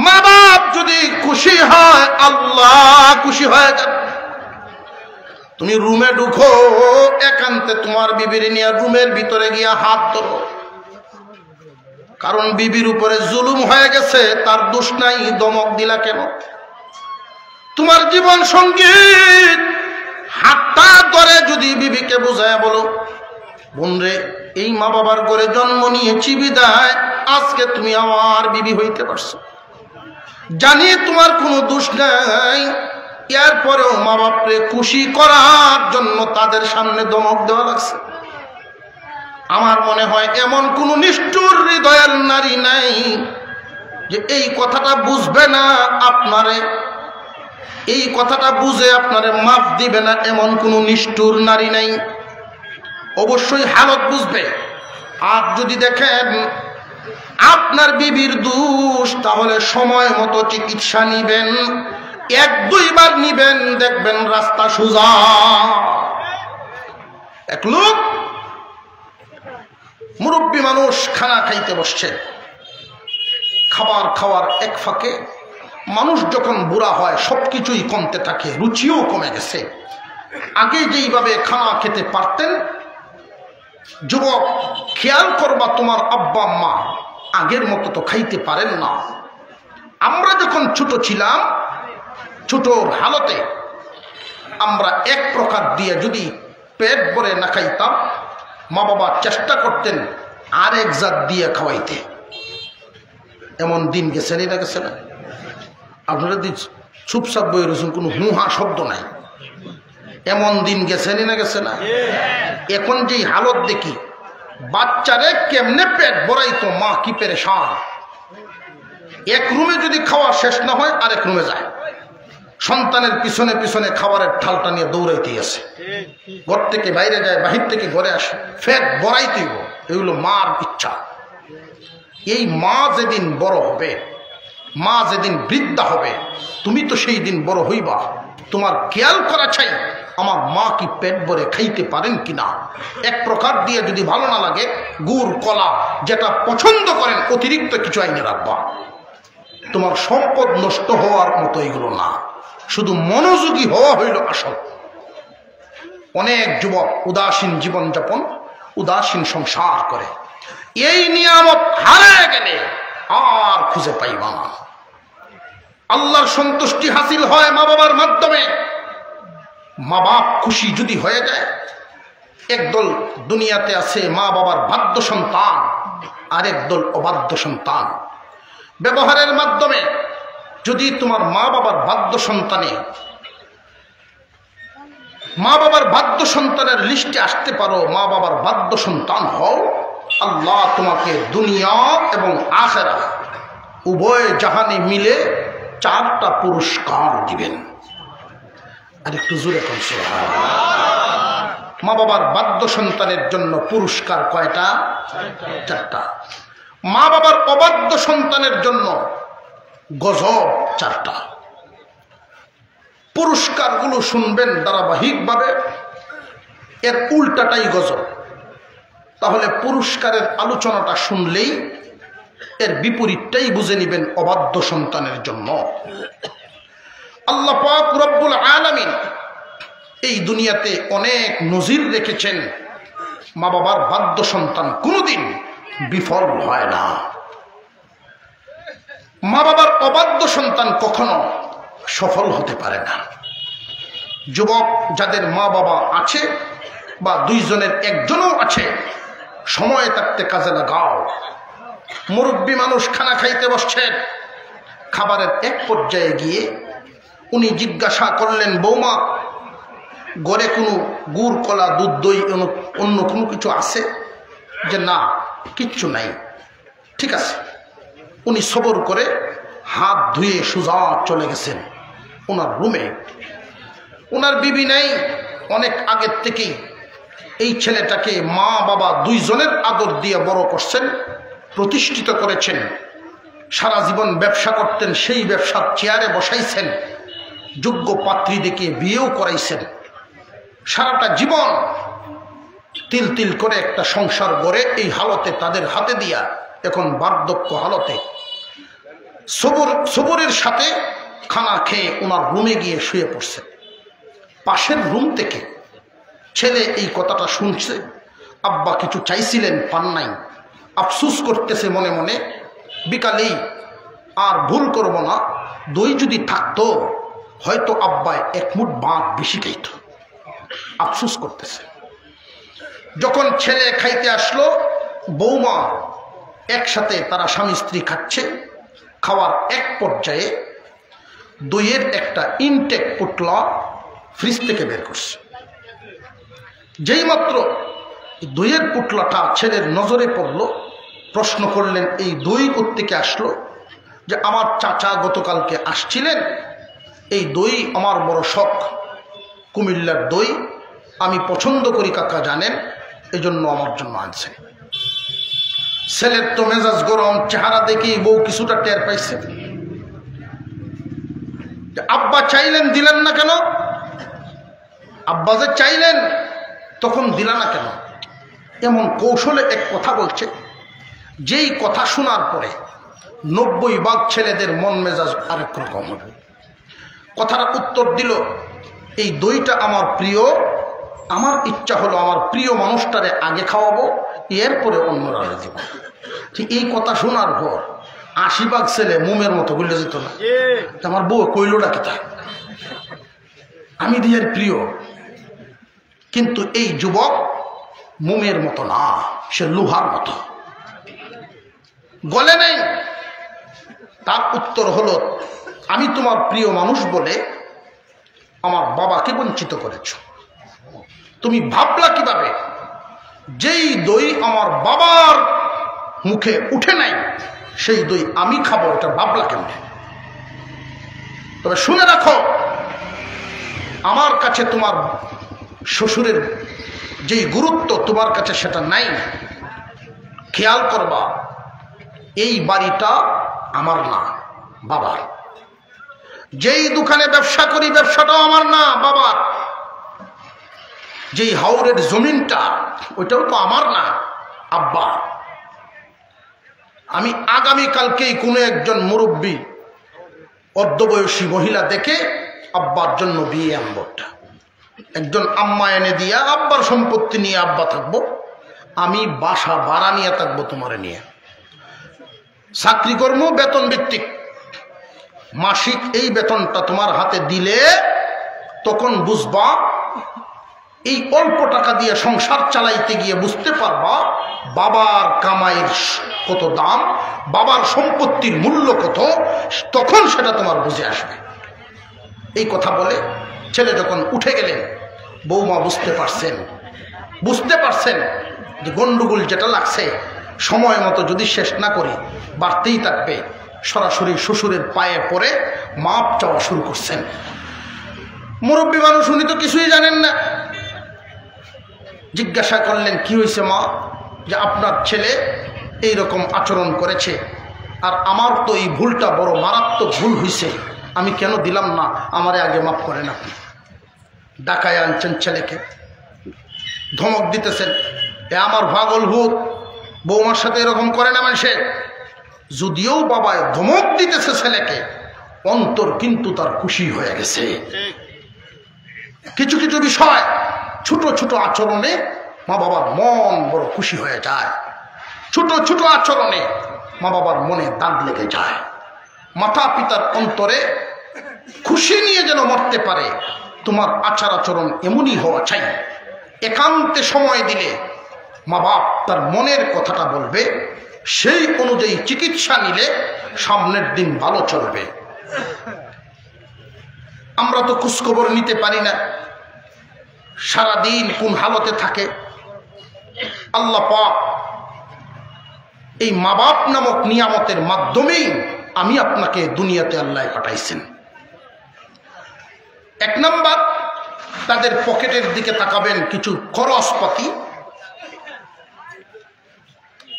মা বাপ যদি খুশি হয় আল্লাহ খুশি হয়ে যায়। তুমি রুমে ঢুকো, একান্তে তোমার বিবির নিয়ে রুমের ভিতরে গিয়া হাত ধরো, কারণ বিবির উপরে জুলুম হয়ে গেছে, তার দোষ নাই, দমক দিলা কেন? তোমার জীবন সঙ্গী হাতটা ধরে যদি বিবিকে বুঝায় বলো, বোন রে এই মা বাবার ঘরে জন্ম নিয়েছি বিদায় আজকে তুমি আমার বিবি হইতে পারছো, জানি তোমার কোনো দোষ নাই, এরপরেও মা বাপরে খুশি করার জন্য তাদের সামনে দমক দেওয়া লাগছে। আমার মনে হয় এমন কোন নিষ্ঠুর হৃদয়ের নারী নাই যে এই কথাটা বুঝবে না আপনারে, এই কথাটা বুঝে আপনারে মাফ দিবে না, এমন কোন নিষ্ঠুর নারী নাই। অবশ্যই হালত বুঝবে। আর যদি দেখেন আপনার বিবির দোষ, তাহলে সময় মতো চিকিৎসা নিবেন, এক দুইবার নিবেন, দেখবেন রাস্তা সোজা। এক লোক মুরব্বী মানুষ খানা খাইতে বসছে, খাবার খাওয়ার এক ফাঁকে মানুষ যখন বুড়া হয় সবকিছুই কমতে থাকে, রুচিও কমে গেছে। আগে যেইভাবে খানা খেতে পারতেন, যুবক খেয়াল করবা তোমার আব্বা আম্মা আগের মতো তো খাইতে পারেন না। আমরা যখন ছোট ছিলাম, ছোটর হালতে আমরা এক প্রকার দিয়ে যদি পেট ভরে না খাইতাম, মা বাবা চেষ্টা করতেন আরেক জাত দিয়ে খাওয়াইতে। এমন দিন গেছে না গেছে না? আপনারা চুপচাপ বই রয়েছেন, কোনো হুহা শব্দ নাই। এমন দিন গেছে না গেছে না? এখন যেই হালত দেখি, বাচ্চারে কেমনে পেট ভরাইতো মা, কি পেরেশান। এক রুমে যদি খাওয়া শেষ না হয় আরেক রুমে যায়, সন্তানের পিছনে পিছনে খাবারের ঠালটা নিয়ে দৌড়াইতে আসে, ঘর থেকে বাইরে যায়, বাহির থেকে ঘরে আসে, পেট ভরাইতেই। এগুলো মার ইচ্ছা। এই মা যেদিন বড় হবে, মা যেদিন বৃদ্ধা হবে, তুমি তো সেই দিন বড় হইবা। তোমার খেয়াল করা চাই আমার মা কি পেট ভরে খাইতে পারেন কিনা। এক প্রকার দিয়ে যদি ভালো না লাগে, গুড় কলা যেটা পছন্দ করেন অতিরিক্ত কিছু আইনে রাখবা। তোমার সম্পদ নষ্ট হওয়ার মতো এগুলো না, শুধু মনোযোগী হওয়া হইল আসল। অনেক যুবক উদাসীন জীবনযাপন, উদাসীন সংসার করে। এই নিয়ামত হারিয়ে গেলে আর খুঁজে পাইবা না। আল্লাহর সন্তুষ্টি হাসিল হয় মা বাবার মাধ্যমে। মা বাপ খুশি যদি হয়ে যায়, একদল দুনিয়াতে আছে মা বাবার বাধ্য সন্তান, আরেক দল অবাধ্য সন্তান। ব্যবহারের মাধ্যমে যদি তোমার মা বাবার বাধ্য সন্তানের লিস্টে আসতে পারো, মা বাবার বাধ্য সন্তান হও, আল্লাহ তোমাকে দুনিয়া এবং আখিরাত উভয় জাহানে মিলে 4টা পুরস্কার দিবেন। আর একটু জোরে কোন সুবহানাল্লাহ। মা বাবার বাধ্য সন্তানের জন্য পুরস্কার কয়টা? 4টা। মা বাবার অবাধ্য সন্তানের জন্য গজব 4টা। পুরস্কারগুলো শুনবেন ধারাবাহিকভাবে, এর উল্টাটাই গজব। তাহলে পুরস্কারের আলোচনাটা শুনলেই এর বিপরীতটাই বুঝে নেবেন অবাধ্য সন্তানের জন্য। আল্লাহ পাক রব্বুল আলামিন এই দুনিয়াতে অনেক নজির রেখেছেন, মা বাবার বাধ্য সন্তান কোনোদিন বিফল হয় না। মা বাবার অবাধ্য সন্তান কখনো সফল হতে পারে না। যুবক যাদের মা বাবা আছে বা 2 জনের 1 জনও আছে, সময় থাকতে কাজে লাগাও। মুরব্বী মানুষ খানা খাইতে বসছেন, খাবারের এক পর্যায়ে গিয়ে উনি জিজ্ঞাসা করলেন, বৌমা ঘরে কোনো গুড় কলা দুধ দই অন্য কোনো কিছু আছে? যে না, কিচ্ছু নাই। ঠিক আছে। উনি সবর করে হাত ধুয়ে সোজা চলে গেছেন ওনার রুমে। ওনার বিবি নাই, অনেক আগের থেকেই এই ছেলেটাকে মা বাবা 2 জনের আদর দিয়ে বড় করছেন, প্রতিষ্ঠিত করেছেন। সারা জীবন ব্যবসা করতেন, সেই ব্যবসার চেয়ারে বসাইছেন, যোগ্য পাত্রী দেখে বিয়েও করাইছেন। সারাটা জীবন তিল তিল করে একটা সংসার গড়ে এই হালতে তাদের হাতে দিয়া এখন বার্ধক্য হালতে সবরের সাথে খানা খেয়ে ওনার রুমে গিয়ে শুয়ে পড়ছে। পাশের রুম থেকে ছেলে এই কথাটা শুনছে, আব্বা কিছু চাইছিলেন পান নাই, আফসুস করতেছে মনে মনে, বিকালেই আর ভুল করব না, দই যদি থাকতো হয়তো আব্বায় 1 মুঠ ভাত বেশি খাইত। আফসুস করতেছে। যখন ছেলে খাইতে আসলো, বৌমা একসাথে তারা স্বামী স্ত্রী খাচ্ছে। খাওয়ার এক পর্যায়ে দইয়ের একটা ইনটেক পুটলা ফ্রিজ থেকে বের করছে। যেই মাত্র দইয়ের পুটলাটা ছেলের নজরে পড়ল, প্রশ্ন করলেন, এই দই কোত্থেকে আসলো? যে আমার চাচা গতকালকে আসছিলেন, এই দই আমার বড় শখ, কুমিল্লার দই আমি পছন্দ করি কাকা জানেন, এজন্য আমার জন্য আনছেন। ছেলের তো মেজাজ গরম, চেহারা দেখি বউ কিছুটা টের পাইছে। আব্বা চাইলেন দিলেন না কেন? আব্বা যে চাইলেন তখন দিলা না কেন? এমন কৌশলে এক কথা বলছে, যেই কথা শোনার পরে 90% ছেলেদের মন মেজাজ আরেক রকম হবে। কথাটা উত্তর দিল, এই দইটা আমার প্রিয়, আমার ইচ্ছা হলো আমার প্রিয় মানুষটারে আগে খাওয়াবো, এরপরে অন্যরা দিব। ঠিক এই কথা শোনার পর 80% ছেলে মোমের মতো বললে যেত না, আমার বউ কইলটা কি তা, আমি দিয়ের প্রিয়। কিন্তু এই যুবক মোমের মতো না, সে লোহার মতো, গলে নেই। তার উত্তর হলো, আমি তোমার প্রিয় মানুষ বলে আমার বাবাকে বঞ্চিত করেছ। তুমি ভাবলা কিভাবে যেই দই আমার বাবার মুখে উঠে নাই সেই দই আমি খাবো, এটা ভাবলা কেমন? তবে শুনে রাখো, আমার কাছে তোমার শ্বশুরের যেই গুরুত্ব তোমার কাছে সেটা নাই। খেয়াল করবা, এই বাড়িটা আমার না, বাবার। যেই দোকানে ব্যবসা করি ব্যবসাটাও আমার না, বাবার। যেই হাওরের জমিনটা ওইটাও তো আমার না, আব্বা। আমি আগামীকালকেই কোনো একজন মুরব্বী অর্ধবয়সী মহিলা দেখে আব্বার জন্য বিয়ে আনবো। একজন আম্মা এনে দিয়া আব্বার সম্পত্তি নিয়ে আব্বা থাকবো, আমি বাসা ভাড়া নিয়ে থাকবো তোমারে নিয়ে। চাকরি কর্ম বেতন ভিত্তিক, মাসিক এই বেতনটা তোমার হাতে দিলে তখন বুঝবা এই অল্প টাকা দিয়ে সংসার চালাইতে গিয়ে বুঝতে পারবা বাবার কামাইয়ের কত দাম, বাবার সম্পত্তির মূল্য কত, তখন সেটা তোমার বুঝে আসবে। এই কথা বলে ছেলে যখন উঠে গেলেন, বৌমা বুঝতে পারছেন যে গন্ডগোল যেটা লাগছে সময় মতো যদি শেষ না করি বাড়তেই থাকবে। সরাসরি শ্বশুরের পায়ে পড়ে মাপ চাওয়া শুরু করছেন। মুরব্বী মানুষ, উনি তো কিছুই জানেন না। জিজ্ঞাসা করলেন, কি হয়েছে মা? যে আপনার ছেলে এই রকম আচরণ করেছে, আর আমার তো এই ভুলটা বড় মারাত্মক ভুল হয়েছে, আমি কেন দিলাম না, আমারে আগে মাফ করেন আপনি। ডাকায় আনছেন ছেলেকে, ধমক দিতেছেন, এ আমার পাগল ভূত, বৌমার সাথে এরকম করে না মানুষে। যদিও বাবায় ধমক দিতেছে ছেলেকে, অন্তর কিন্তু তার খুশি হয়ে গেছে। কিছু কিছু বিষয় ছোট ছোট আচরণে মা বাবার মন বড় খুশি হয়ে যায়। ছোট ছোট আচরণে মা বাবার মনে দাগ লেগে যায়। মাতা পিতার অন্তরে খুশি নিয়ে যেন মরতে পারে, তোমার আচার আচরণ এমনই হওয়া চাই। একান্তে সময় দিলে মা বাপ তার মনের কথাটা বলবে, সেই অনুযায়ী চিকিৎসা নিলে সামনের দিন ভালো চলবে। আমরা তো খোঁজখবর নিতে পারি না, সারাদিন কোন হালতে থাকে। আল্লাহ পাক এই মা বাপ নামক নিয়ামতের মাধ্যমেই আমি আপনাকে দুনিয়াতে আল্লাহ পাঠাইছেন। এক নাম্বার, তাদের পকেটের দিকে তাকাবেন, কিছু খরচপাতি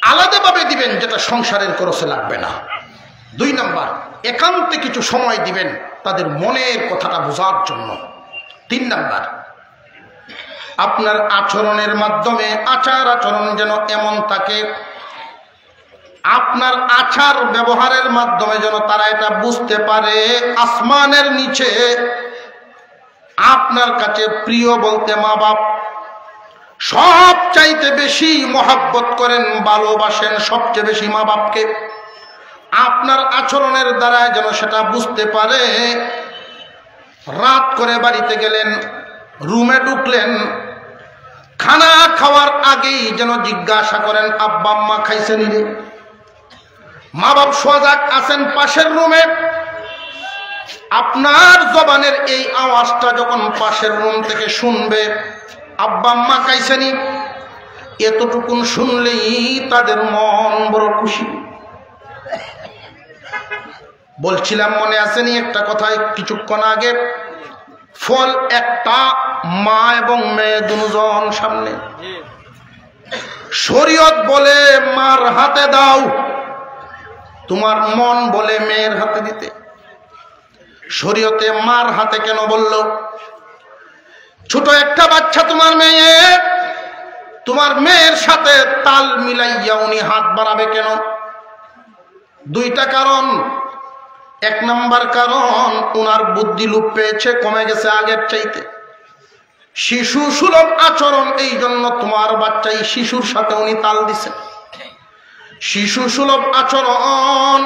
আলাদাভাবে দিবেন যেটা সংসারের খরচে লাগবে না। 2 নাম্বার, একান্তে কিছু সময় দিবেন তাদের মনের কথাটা বোঝার জন্য। 3 নাম্বার, আপনার আচরণের মাধ্যমে আচার আচরণ যেন এমন থাকে, আপনার আচার ব্যবহারের মাধ্যমে যেন তারা এটা বুঝতে পারে আসমানের নিচে আপনার কাছে প্রিয় বলতে মা বাপ সব চাইতে বেশি মহাব্বত করেন, ভালোবাসেন সবচেয়ে বেশি মা বাপকে। আপনার আচরণের দ্বারা যেন সেটা বুঝতে পারে। রাত করে বাড়িতে গেলেন, রুমে ঢুকলেন, খানা খাওয়ার আগেই যেন জিজ্ঞাসা করেন, আব্বা আম্মা খাইছেন রে? মা বাপ সজাগ আছেন পাশের রুমে। আপনার জবানের এই আওয়াজটা যখন পাশের রুম থেকে শুনবে, আব্বা আম্মা খাইছেনি, এতটুকুন শুনলেই তাদের মন বড় খুশি। বলছিলাম মনে আসেনি একটা কথা কিছুক্ষণ আগে, ফল একটা, মা এবং মেয়ে দুজন সামনে। শরীয়ত বলে মার হাতে দাও, তোমার মন বলে মেয়ের হাতে দিতে। শরীয়তে মার হাতে কেন বলল? ছোট একটা বাচ্চা তোমার মেয়ে, তোমার মেয়ের সাথে তাল মিলাইয়া উনি হাত বাড়াবে কেন? 2টা কারণ। 1 নাম্বার কারণ, উনার বুদ্ধি লোপ পেয়েছে, কমে গেছে আগের চাইতে। শিশু সুলভ আচরণ, এই জন্য তোমার বাচ্চাই শিশুর সাথে উনি তাল দিছে। শিশু সুলভ আচরণ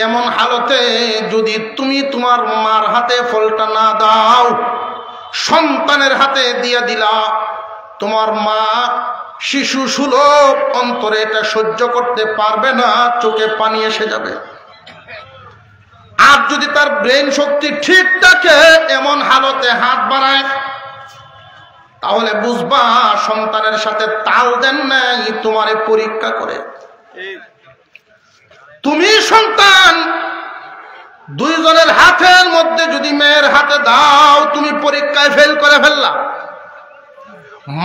এমন হালতে যদি তুমি তোমার মার হাতে ফলটা না দাও, সন্তানের হাতে দিয়ে দিলা, তোমার মা শিশু সুলভ অন্তরে এটা সহ্য করতে পারবে না, চোখে পানি এসে যাবে। আর যদি তার ব্রেন শক্তি ঠিক থাকে, এমন হালতে হাত বাড়ায়, তাহলে বুঝবা সন্তানের সাথে তাল দেন নাই, তোমারে পরীক্ষা করে। তুমি সন্তান 2 জনের হাতের মধ্যে যদি মেয়ের হাতে দাও, তুমি পরীক্ষায় ফেল করে ফেললা।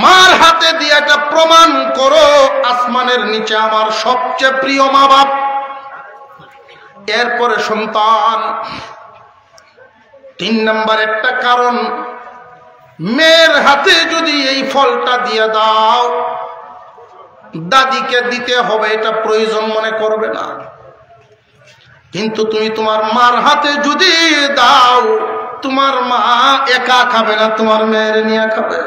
মার হাতে দিয়ে একটা প্রমাণ করো আসমানের নিচে আমার সবচেয়ে প্রিয় মা বাপ, এরপরে সন্তান। 3 নাম্বার একটা কারণ, মেয়ের হাতে যদি এই ফলটা দিয়ে দাও, দাদিকে দিতে হবে এটা প্রয়োজন মনে করবে না। কিন্তু তুমি তোমার মার হাতে যদি দাও, তোমার মা একা খাবে না, তোমার মেয়ের নিয়ে খাবে।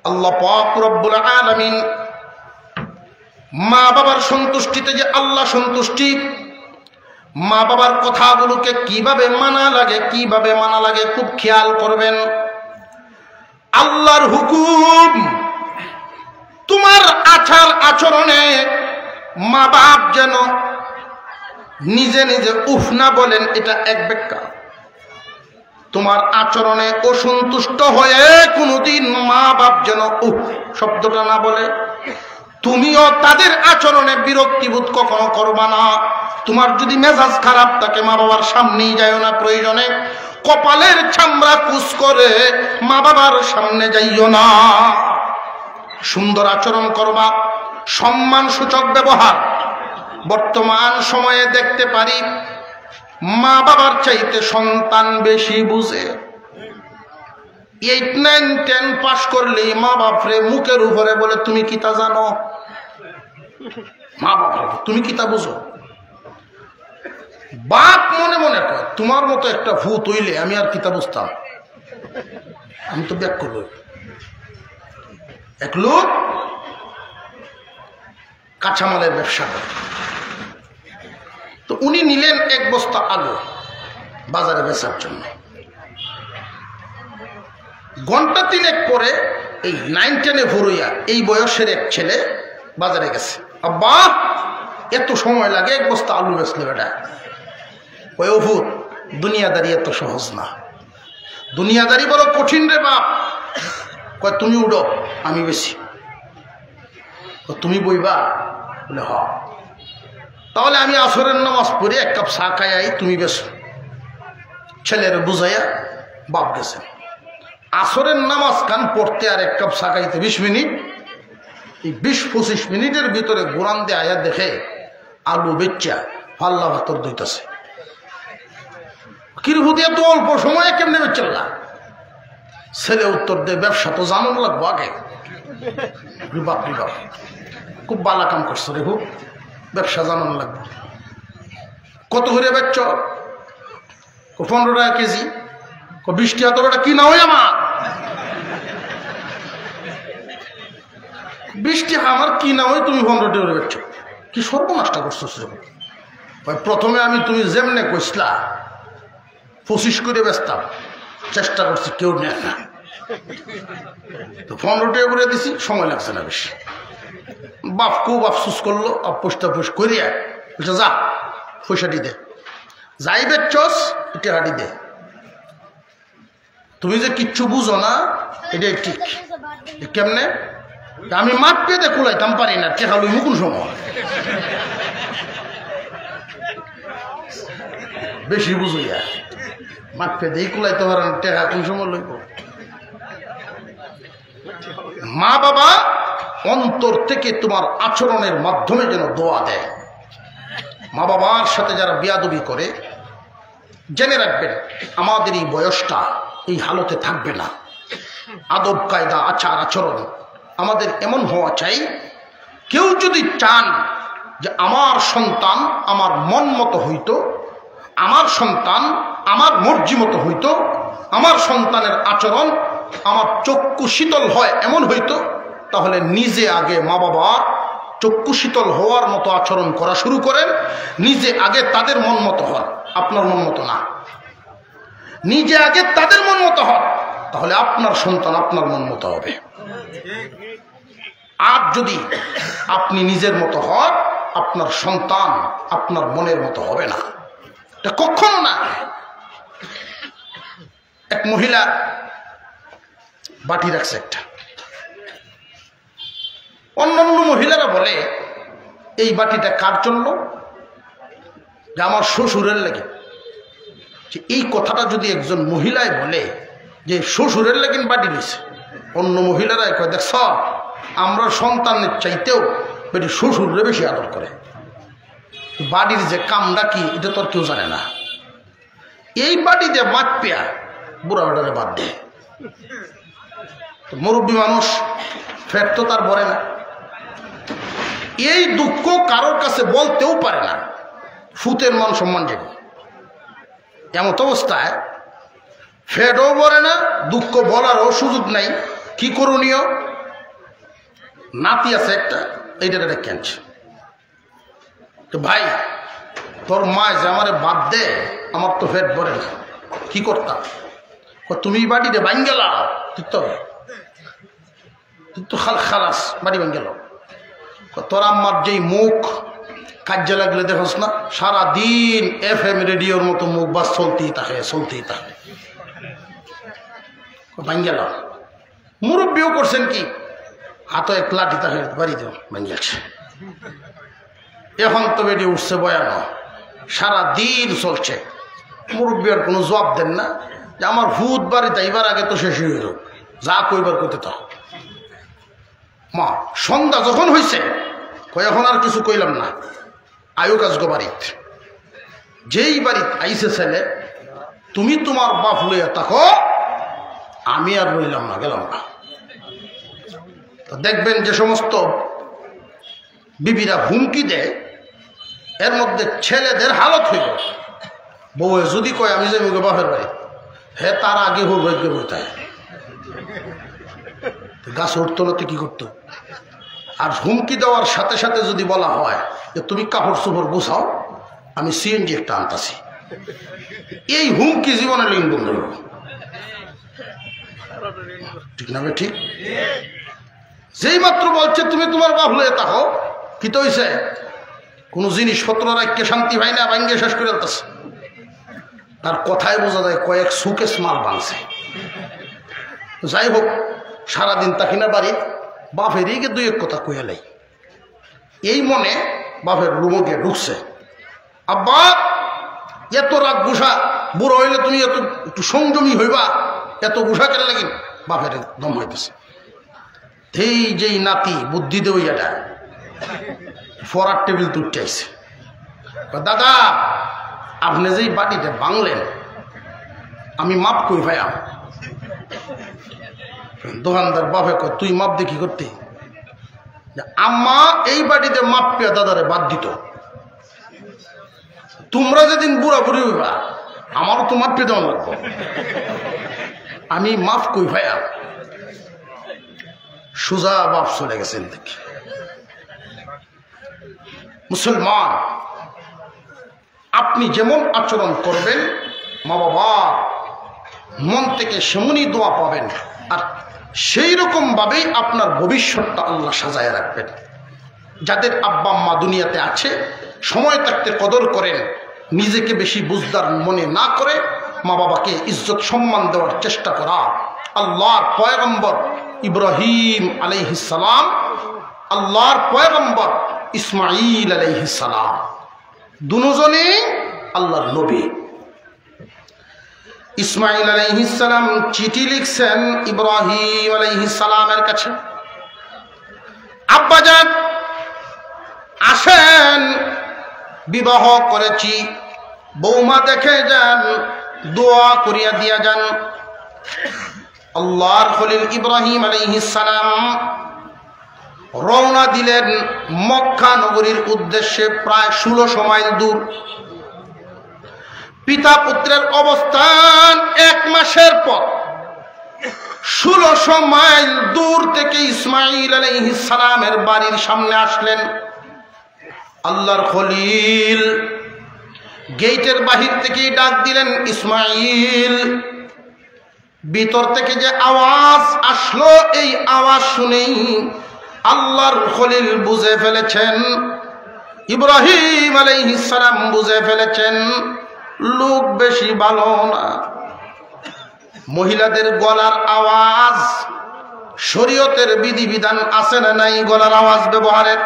আল্লাহ পাক রব্বুল আলামিন মা বাবার সন্তুষ্টিতে যে আল্লাহ সন্তুষ্টি, মা বাবার কথাগুলোকে কিভাবে মানা লাগে খুব খেয়াল করবেন। আল্লাহর হুকুম, তোমার আচার আচরণে মা বাপ যেন নিজে নিজে উফ না বলেন, এটা এক ব্যাখ্যা। তোমার আচরণে অসন্তুষ্ট হয়ে কোনোদিন মা বাপ যেন উফ শব্দটা না বলে। তুমিও তাদের আচরণে বিরক্তিবোধ কখনো করবা না। তোমার যদি মেজাজ খারাপ থাকে মা বাবার সামনেই যাইও না, প্রয়োজনে কপালের চামড়া কুচ করে মা বাবার সামনে যাইও না। সুন্দর আচরণ করবা, সম্মান সূচক ব্যবহার। বর্তমান সময়ে দেখতে পারি মা বাবার চাইতে সন্তান বেশি বুঝে। 8, 9, 10 পাস করলেই মা বাপরে মুখের উপরে বলে তুমি কি তা জানো। মা বাপ তুমি কি তা বুঝো। বাপ মনে মনে কয় তোমার মতো একটা ভূত হইলে আমি আর কিতা বুঝতাম। আমি তো ব্যাক করব। এক লোক কাঁচামালের ব্যবসা করে, তো উনি নিলেন 1 বস্তা আলু বাজারে বেচার জন্য। ঘন্টা 3 পরে এই 9, 10 ভরইয়া এই বয়সের এক ছেলে বাজারে গেছে। আব্বা এত সময় লাগে 1 বস্তা আলু বেচলে বেটা। ওই অভূত, দুনিয়াদারি এত সহজ না, দুনিয়াদারি বড় কঠিন রে বাপ। কয় তুমি উঠো আমি বেশি। তুমি বইবা বলে হ, তাহলে আমি আসরের নামাজ পড়ে 1 কাপ চা খাই আই, তুমি বেশো। ছেলের বুঝাইয়া বাপ গেছে। আসরের নামাজ কান পড়তে আর 1 কাপ চা খাইতে 20 মিনিট। এই 20-25 মিনিটের ভিতরে গোরান দিয়ে আয়া দেখে আলু বেচা পাল্লা ভাতর দইতেছে। কিরহুদি এত অল্প সময়ে কেমনে বেচল্লা। ছেলে উত্তর দে ব্যবসা তো জানুন লাগবো আগে। বাপ রে বাপ, খুব বালা কাম করছো রে, খুব ব্যবসা জানান লাগবে। কত করে বেচছ? 15 টাকা কেজি। 20 টাকা তো এটা কিনা হয় আমার। 20 টাকা আমার কিনা হয়, তুমি 15 টাকা করে বেচছ। কি সর্বনাশটা করছো। প্রথমে আমি তুমি যেমনে কইসলা 25 করে বেচতাম, চেষ্টা করছি কেউ নেয় না, তো 15 টাকা করে দিছি। সময় লাগছে না বেশি। বাপ খুব আফসুস করলো, পোস্টাফুস করিয়া বলছে যা পয়সাটি দে, যাই বেচছস টাকাটি দে। তুমি যে কিচ্ছু বুঝো না এটাই ঠিক। কেমনে আমি মাপ পেতে কুলাইতাম পারি না, টেকা লইব কোন সময়। বেশি বুঝিয়া মাপ পেতেই কুলাইতে পারেন, টেকা কোন সময় লইব। মা বাবা অন্তর থেকে তোমার আচরণের মাধ্যমে যেন দোয়া দেয়। মা বাবার সাথে যারা বেয়াদবি করে জেনে রাখবেন আমাদের এই বয়সটা এই হালতে থাকবে না। আদব কায়দা আচার আচরণ আমাদের এমন হওয়া চাই, কেউ যদি চান যে আমার সন্তান আমার মন মতো হইতো, আমার সন্তান আমার মর্জি মতো হইতো, আমার সন্তানের আচরণ আমার চক্ষু শীতল হয় এমন হইতো, তাহলে নিজে আগে মা বাবার চক্ষু শীতল হওয়ার মতো আচরণ করা শুরু করেন। নিজে আগে তাদের মন মতো হন, আপনার মন মতো না। নিজে আগে তাদের মন মতো হন, তাহলে আপনার সন্তান আপনার মন মতো হবে। আর যদি আপনি নিজের মতো হন, আপনার সন্তান আপনার মনের মতো হবে না, এটা কখনো না। এক মহিলা বাটি রাখছে একটা, অন্যান্য মহিলারা বলে এই বাটিটা কার জন্য, যে আমার শ্বশুরের লাগে। যে এই কথাটা যদি একজন মহিলায় বলে যে শ্বশুরের লাগে বাটি দিয়েছে, অন্য মহিলারা কয় দেখছ আমরা সন্তানের চাইতেও বেটি শ্বশুরে বেশি আদর করে। বাড়ির যে কামটা কি এটা তো আর কেউ জানে না। এই বাটিতে বাদ পেয়া বুড়া বেটারে বাদ দেয়। মুরব্বী মানুষ ফের তো তার বলে না, এই দুঃখ কারোর কাছে বলতেও পারে না। ফুতের মান সম্মান যাবে এমন অবস্থায় ফেটও বলে না, দুঃখ বলারও সুযোগ নাই। কি করণীয়? নাতি আছে একটা, এইটা কেনছে তো ভাই তোর মা যে আমারে বাদ দে, আমার তো ফেট ভরে না, কি করতাম? তুমি বাড়িতে বাইন গেলা ঠিক তো তো খালাস বাড়ি ভেঙে গেল। তোর আম্মার যেই মুখ কাজে লাগলে দেখোস না, সারাদিন FM রেডিওর মতো মুখ বাস চলতেই থাকে। ভেঙে গেল। মুরব্বীও করছেন কি, হাতে এক লাঠি থাকে বাড়িতে ভেঙে গেছে। এখন তো বেরিয়ে উঠছে বয়ানো, সারাদিন চলছে। মুরব্বী আর কোনো জবাব দেন না যে আমার ভূত বাড়িতে এইবার আগে তো শেষ হয়ে গেল, যা কইবার করতে তো। মা সন্ধ্যা যখন হয়েছে কই এখন আর কিছু কইলাম না, আয়ু কাজগো বাড়িত। যেই বাড়িত আইসে ছেলে, তুমি তোমার বাপ লইয়া থাকো, আমি আর রইলাম না, গেলাম না। তো দেখবেন যে সমস্ত বিবিরা হুমকি দেয়, এর মধ্যে ছেলেদের হালত হইল। বউয়ে যদি কয় আমি যাই মুখে বাপের বাড়ি, হে তার আগে হোক ভাগ্য বইতে গাছ উঠতো না তো কি করতো। আর হুমকি দেওয়ার সাথে সাথে যদি বলা হয় যে তুমি কাপড় চোপড় গুছাও, আমি CNG একটা আনতাছি, এই হুমকি জীবনে লিঙ্গ বন্ধ হল। ঠিক না ভাই? ঠিক। যেই মাত্র বলছে তুমি তোমার বাপ লয়ে থাকো, কি তো হয়েছে, কোনো জিনিসপত্র রাখতে শান্তি হয় না, ভাঙ্গে শেষ করে আনতেছে। তার কথায় বোঝা যায় কয়েক সুকেস মাল বানছে। যাই হোক, সারাদিন তাকি না বাড়ি, বাপের গিয়ে দুই এক কথা কইয়া লাই। এই মনে বাপের রুমে গিয়ে ঢুকছে। আব্বা এত রাগ গুসা, বুড়ো হইলে তুমি একটু সংযমী হইবা, এত গুসা কেন লাগি? বাপের দম হইতেছে। এই যেই নাতি বুদ্ধি দেব, এটা ফরার টেবিল তুলতে আইছে। দাদা আপনি যেই বাড়িতে বাংলেন, আমি মাপ কই ভাইয়া। দোকানদার বাপে কয় তুই মাপ দিয়ে কি করতে? আম্মা এই বাড়িতে মাপ পেয়ে দাদারে বাদ দিত। তোমরা যেদিন বুড়া বুড়ি হইবা, আমারও তো মাপ পেয়ে দেওয়া লাগবো। আমি মাফ কই ভাইয়া। সোজা বাপ চলে গেছেন দেখি। মুসলমান, আপনি যেমন আচরণ করবেন, মা বাবা মন থেকে সেমনই দোয়া পাবেন, আর সেই রকম ভাবেই আপনার ভবিষ্যৎটা আল্লাহ সাজায় রাখবেন। যাদের আব্বা আম্মা দুনিয়াতে আছে, সময় থাকতে কদর করেন, নিজেকে বেশি বুঝদার মনে না করে মা বাবাকে ইজ্জত সম্মান দেওয়ার চেষ্টা করা। আল্লাহর পয়গম্বর ইব্রাহিম আলাইহিস সালাম, আল্লাহর পয়গম্বর ইসমাঈল আলাইহিস সালাম, দুজনেই আল্লাহর নবী। ইসমাঈল আলাইহিস সালাম চিঠি লিখছেন ইব্রাহিম আলাইহিস সালামের কাছে, আব্বাজান আসেন, বিবাহ করেছি, বৌমা দেখে যান, দোয়া করিয়া দিয়া যান। আল্লাহর খলিল ইব্রাহিম আলাইহিস সালাম রওনা দিলেন মক্কা নগরীর উদ্দেশ্যে। প্রায় 1600 মাইল দূর। পিতা পুত্রের অবস্থান 1 মাসের পর 1600 মাইল দূর থেকে ইসমাঈল আলাইহিস সালামের বাড়ির সামনে আসলেন। আল্লাহর খলিল গেটের বাহির থেকে ডাক দিলেন, ইসমাঈল। ভিতর থেকে যে আওয়াজ আসলো, এই আওয়াজ শুনেই আল্লাহর খলিল বুঝে ফেলেছেন, ইব্রাহিম আলাইহিস সালাম বুঝে ফেলেছেন লোক বেশি ভালো না। মহিলাদের গলার আওয়াজ, শরীয়তের বিধিবিধান আছে না নাই গলার আওয়াজ ব্যবহারের?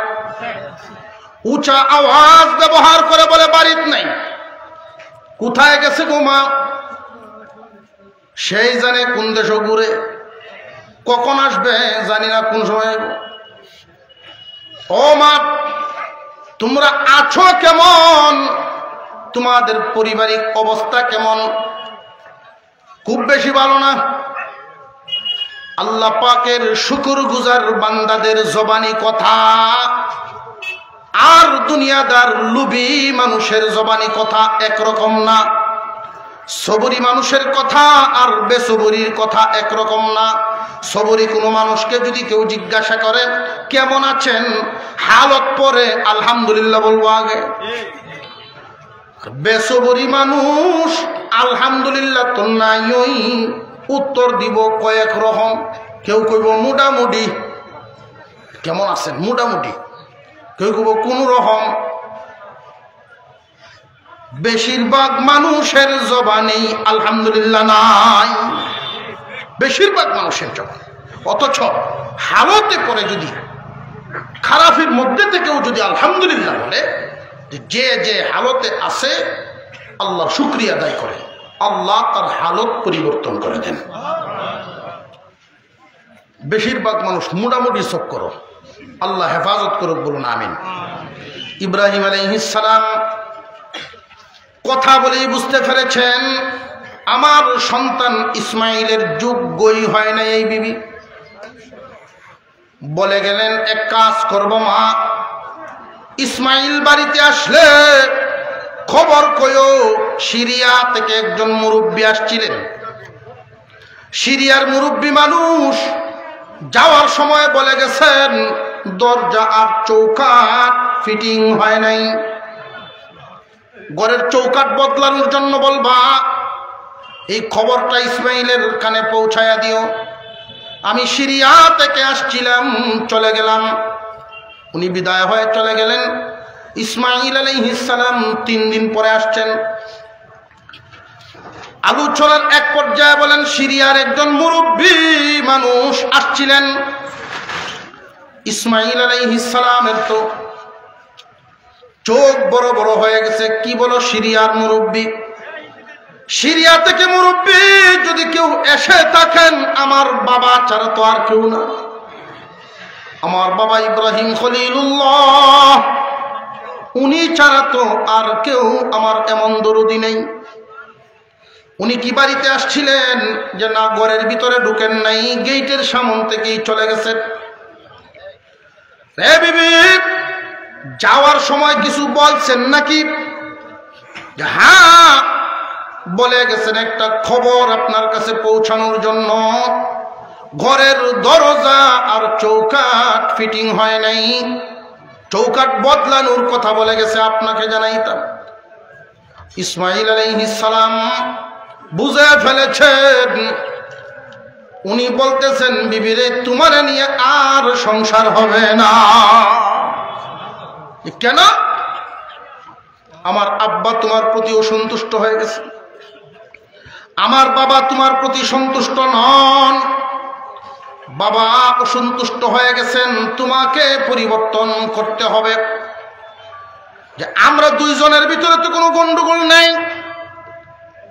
উঁচা আওয়াজ ব্যবহার করে বলে বাড়িত নাই, কোথায় গেছে গো মা? সেই জানে কোন দেশ ঘুরে, কখন আসবে জানি না, কোন সময়। ও মা, তোমরা আছো কেমন? তোমাদের পারিবারিক অবস্থা কেমন? খুব বেশি ভালো না। আল্লাহ পাকের শুকরগুজার বান্দাদের জবানি কথা আর দুনিয়াদার লুবি মানুষের জবানি কথা একরকম না। সবরি মানুষের কথা আর বেসবরির কথা একরকম না। সবরি কোনো মানুষকে যদি কেউ জিজ্ঞাসা করে কেমন আছেন, হালত পরে আলহামদুলিল্লাহ বলবো আগে। বেসবরি মানুষ আলহামদুলিল্লাহ তো নাই, উত্তর দিব কয়েক রকম। কেউ কইব মোটামুটি, কেমন আছেন? মোটামুটি। কেউ কেউ কোন রকম। বেশিরভাগ মানুষের জবানেই আলহামদুলিল্লাহ নাই, বেশিরভাগ মানুষের জবানে। অথচ হালতে পরে যদি খারাপের মধ্যে থেকেও যদি আলহামদুলিল্লাহ বলে, যে যে হালতে আছে আল্লাহ শুকরিয়া আদায় করে, আল্লাহ তার হালত পরিবর্তন করে দেন। বেশিরভাগ মানুষ মোটামুটি সব করো, আল্লাহ হেফাজত করুক, বলুন আমিন। ইব্রাহিম আলাইহিস সালাম কথা বলেই বুঝতে পেরেছেন আমার সন্তান ইসমাইলের যোগ্যই হয় না এই বিবি। বলে গেলেন, এক কাজ করব মা, ইসমাইল বাড়িতে আসলে খবর কইও সিরিয়া থেকে একজন মুরব্বী আসছিলেন। সিরিয়ার মুরব্বী মানুষ যাওয়ার সময় বলে গেছেন দরজা আর চৌকাঠ ফিটিং হয় নাই, ঘরের চৌকাঠ বদলানোর জন্য বলবা। এই খবরটা ইসমাইলের কানে পৌঁছায়া দিও। আমি সিরিয়া থেকে আসছিলাম, চলে গেলাম। উনি বিদায় হয়ে চলে গেলেন। ইসমাইল আলাইহিস সালাম 3 দিন পরে আসছেন। আলোচনার এক পর্যায়ে বলেন, সিরিয়ার একজন মুরব্বী মানুষ আসছিলেন। ইসমাইল আলাইহিস সালামের তো চোখ বড় বড় হয়ে গেছে। কি বলো, সিরিয়ার মুরব্বী? সিরিয়া থেকে মুরব্বী যদি কেউ এসে থাকেন আমার বাবা ছাড়া তো আর কেউ না। আমার বাবা ইব্রাহিম খলিলুল্লাহ, উনি ছাড়া তো আর কেউ আমার এমন দরদি নেই। উনি কি বাড়িতে আসছিলেন যে না ঘরের ভিতরে ঢুকেন নাই, গেটের সামন থেকেই চলে গেছেন। রে বিবি, যাওয়ার সময় কিছু বলছেন নাকি? হ্যাঁ, বলে গেছেন একটা খবর আপনার কাছে পৌঁছানোর জন্য। ঘরের দরজা আর চৌকাঠ ফিটিং হয় নাই, চৌকাঠ বদলানোর কথা বলে গেছে, আপনাকে জানাইতাম। ইসমাইল আলাইহিস সালাম বুঝে ফেলেছেন। উনি বলতেছেন, বিবিরে তোমার নিয়ে আর সংসার হবে না। কেন? আমার আব্বা তোমার প্রতি অসন্তুষ্ট হয়ে গেছে, আমার বাবা তোমার প্রতি সন্তুষ্ট নন। বাবা অসন্তুষ্ট হয়ে গেছেন, তোমাকে পরিবর্তন করতে হবে। যে আমরা দুইজনের ভিতরে তো কোনো গন্ডগোল নাই,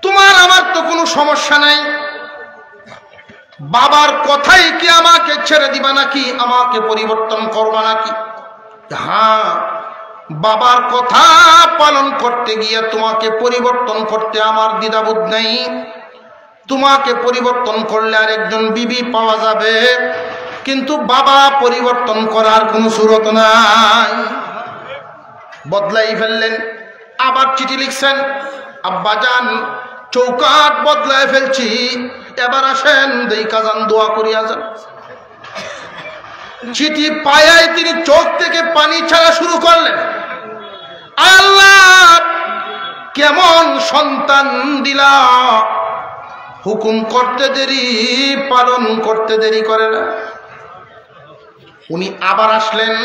তোমার আমার তো কোনো সমস্যা নাই। বাবার কথাই কি আমাকে ছেড়ে দিবা নাকি আমাকে পরিবর্তন করবা নাকি? হ্যাঁ, বাবার কথা পালন করতে গিয়ে তোমাকে পরিবর্তন করতে আমার দ্বিধাবোধ নেই। তোমাকে পরিবর্তন করলে আর একজন বিবি পাওয়া যাবে, কিন্তু বাবা পরিবর্তন করার কোনো সুরত নাই। বদলাই ফেললেন। আবার চিঠি লিখছেন, আব্বাজান চৌকাঠ বদলায় ফেলছি, এবার আসেন দেখা যান, দোয়া করিয়া যান। চিঠি পায়ায় তিনি চোখ থেকে পানি ছাড়া শুরু করলেন। আল্লাহ কেমন সন্তান দিলা, হুকুম করতে দেরি, পালন করতে দেরি করে না। উনি আবার আসলেন।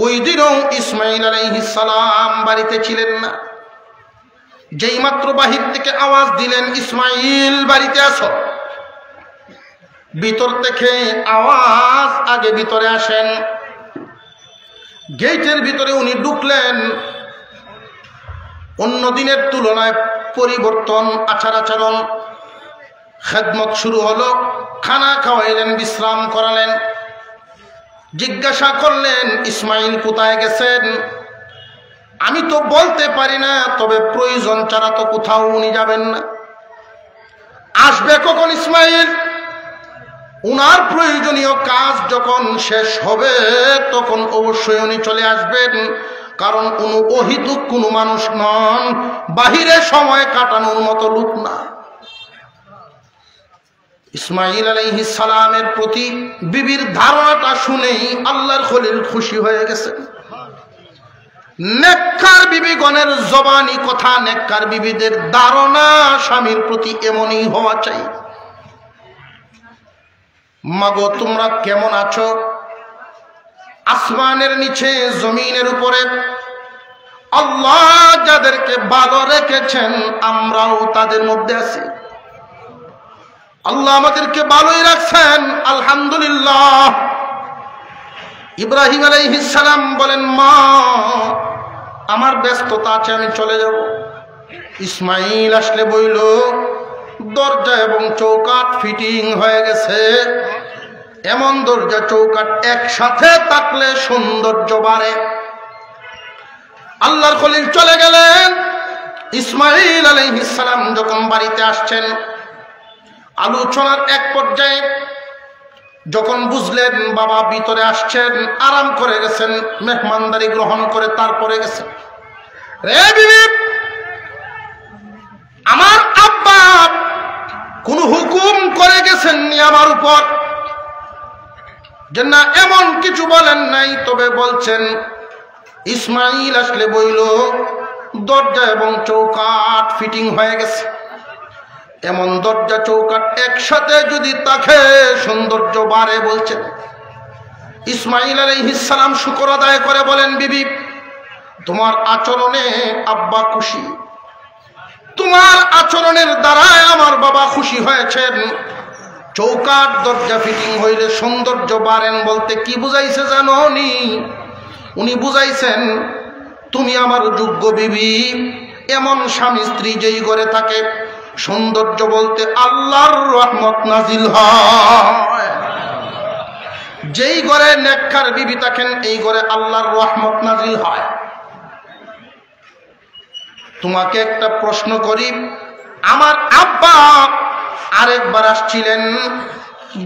ওই দিনও ইসমাইল আলাইহিস সালাম বাড়িতে ছিলেন না। যেই মাত্র বাহির থেকে আওয়াজ দিলেন, ইসমাইল বাড়িতে আসো, ভিতর থেকে আওয়াজ আগে ভিতরে আসেন। গেটের ভিতরে উনি ঢুকলেন। অন্য দিনের তুলনায় পরিবর্তন আচার আচরণ, খেদমত শুরু হলো। খানা খাওয়াইলেন, বিশ্রাম করালেন। জিজ্ঞাসা করলেন, ইসমাইল কোথায় গেছেন? আমি তো বলতে পারি না, তবে প্রয়োজন ছাড়া তো কোথাও উনি যাবেন না। আসবে কখন ইসমাইল? উনার প্রয়োজনীয় কাজ যখন শেষ হবে তখন অবশ্যই উনি চলে আসবেন, কারণ উনি অহিতুক কোনো মানুষ নন, বাহিরে সময় কাটানোর মতো লোক না। ইসমাইল আলাইহিস সালামের প্রতি বিবির ধারণাটা শুনেই আল্লাহর খলিল খুশি হয়ে গেছে। নেককার বিবিগণের জবানি কথা, নেককার বিবিদের ধারণা স্বামীর প্রতি এমনই হওয়া চাই। মাগো তোমরা কেমন আছো? আসমানের নিচে জমিনের উপরে আল্লাহ যাদেরকে ভালো রেখেছেন আমরাও তাদের মধ্যে আছি। আল্লাহ আমাদেরকে ভালোই রাখছেন, আলহামদুলিল্লাহ। ইব্রাহিম আলাইহিস সালাম বলেন, মা আমার ব্যস্ততা আছে, আমি চলে যাব। ইসমাইল আসলে বইল, দরজা এবং চৌকাঠ ফিটিং হয়ে গেছে। এমন দরজা চৌকাঠ একসাথে থাকলে সৌন্দর্য বাড়ে। আল্লাহর খলিল চলে গেলেন। ইসমাইল আলাইহিস সালাম যখন বাড়িতে আসছেন, আলোচনার এক পর্যায়ে যখন বুঝলেন বাবা ভিতরে আসছেন, আরাম করে গেছেন, মেহমানদারি গ্রহণ করে তারপরে গেছেন। রে বিবি, আমার আব্বা কোন হুকুম করে গেছেন নি আমার উপর? যে না, এমন কিছু বলেন নাই, তবে বলছেন ইসমাইল আসলে বইল দরজা এবং চৌকাঠ ফিটিং হয়ে গেছে। এমন দরজা চৌকাঠ একসাথে যদি থাকে সৌন্দর্য বাড়ে বলছেন। ইসমাইল আলাইহিস সালাম শুকর আদায় করে বলেন, বিবি তোমার আচরণে আব্বা খুশি, তোমার আচরণের দ্বারায় আমার বাবা খুশি হয়েছেন। চৌকাঠ দরজা ফিটিং হইলে সৌন্দর্য বাড়েন বলতে কি বুঝাইছে জানো নি? উনি বুঝাইছেন তুমি আমার যোগ্য বিবি। এমন স্বামী স্ত্রী যেই ঘরে থাকে সৌন্দর্য বলতে আল্লাহর রহমত নাজিল হয়। যেই ঘরে নেককার বিবি থাকেন এই ঘরে আল্লাহর রহমত নাজিল হয়। তোমাকে একটা প্রশ্ন করি, আমার আব্বা আরেকবার আসছিলেন,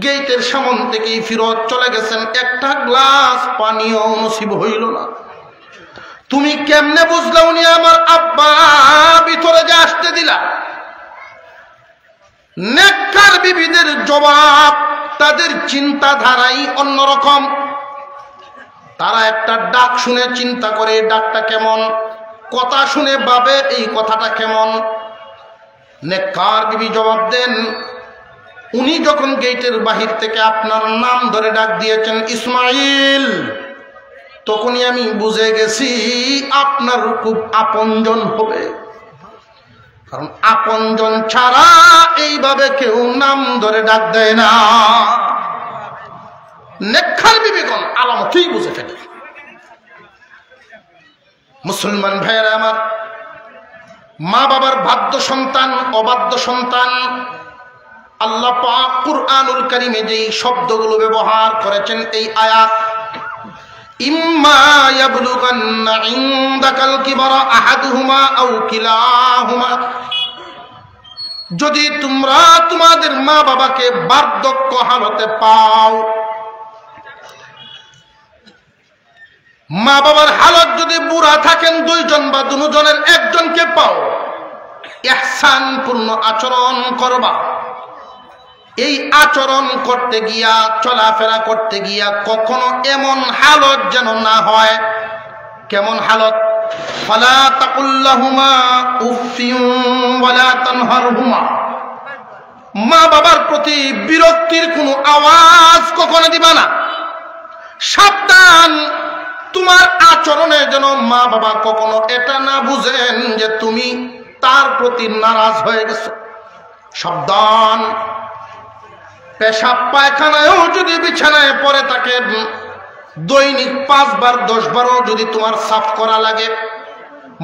গেটের সামন থেকেই ফিরত চলে গেছেন, একটা গ্লাস পানিও নসিব হইল না। তুমি কেমনে বুঝলে উনি আমার আব্বা? ভিতরে যে আসতে দিলা। নেককার বিবিদের জবাব, তাদের চিন্তাধারাই অন্যরকম। তারা একটা ডাক শুনে চিন্তা করে ডাকটা কেমন, কথা শুনে ভাবে এই কথাটা কেমন। নেককার বিবি জবাব দেন, উনি যখন গেটের বাহির থেকে আপনার নাম ধরে ডাক দিয়েছেন ইসমাইল, তখনই আমি বুঝে গেছি আপনার খুব আপনজন হবে। কারণ আপনজন ছাড়া এইভাবে কেউ নাম ধরে ডাক দেয় না। নেককার বিবিগণ আলামতই বুঝে ফেলে। মুসলমান ভাইয়েরা আমার, মা বাবার বাধ্য সন্তান অবাধ্য সন্তান, আল্লাহ পাক কুরআনুল কারীমে যেই শব্দগুলো ব্যবহার করেছেন এই আয়াত, ইম্মা ইয়াবলুগান্না ইনদাকাল কিবারা আহাদুহুমা আও কিলাহুমা, যদি তোমরা তোমাদের মা বাবাকে বার্ধক্য হালতে পাও, মা বাবার হালত যদি বুড়া থাকেন দুইজন বা দুজনের একজনকে পাও, ইহসান পূর্ণ আচরণ করবা। এই আচরণ করতে গিয়া, চলাফেরা করতে গিয়া কখনো এমন হালত যেন না হয়। কেমন হালত? ফালা তাকুল্লাহুমা উফিন ওয়ালা তানহারহুমা, মা বাবার প্রতি বিরক্তির কোনো আওয়াজ কখনো দিবা না। সাবধান, তোমার আচরণে যেন মা বাবা কখনো এটা না বুঝেন যে তুমি তার প্রতি নারাজ হয়ে গেছো। সাবধান, পেশাব পায়খানায়ও যদি বিছানায় পড়ে থাকে দৈনিক 5 বার 10 বারও যদি তোমার সাফ করা লাগে।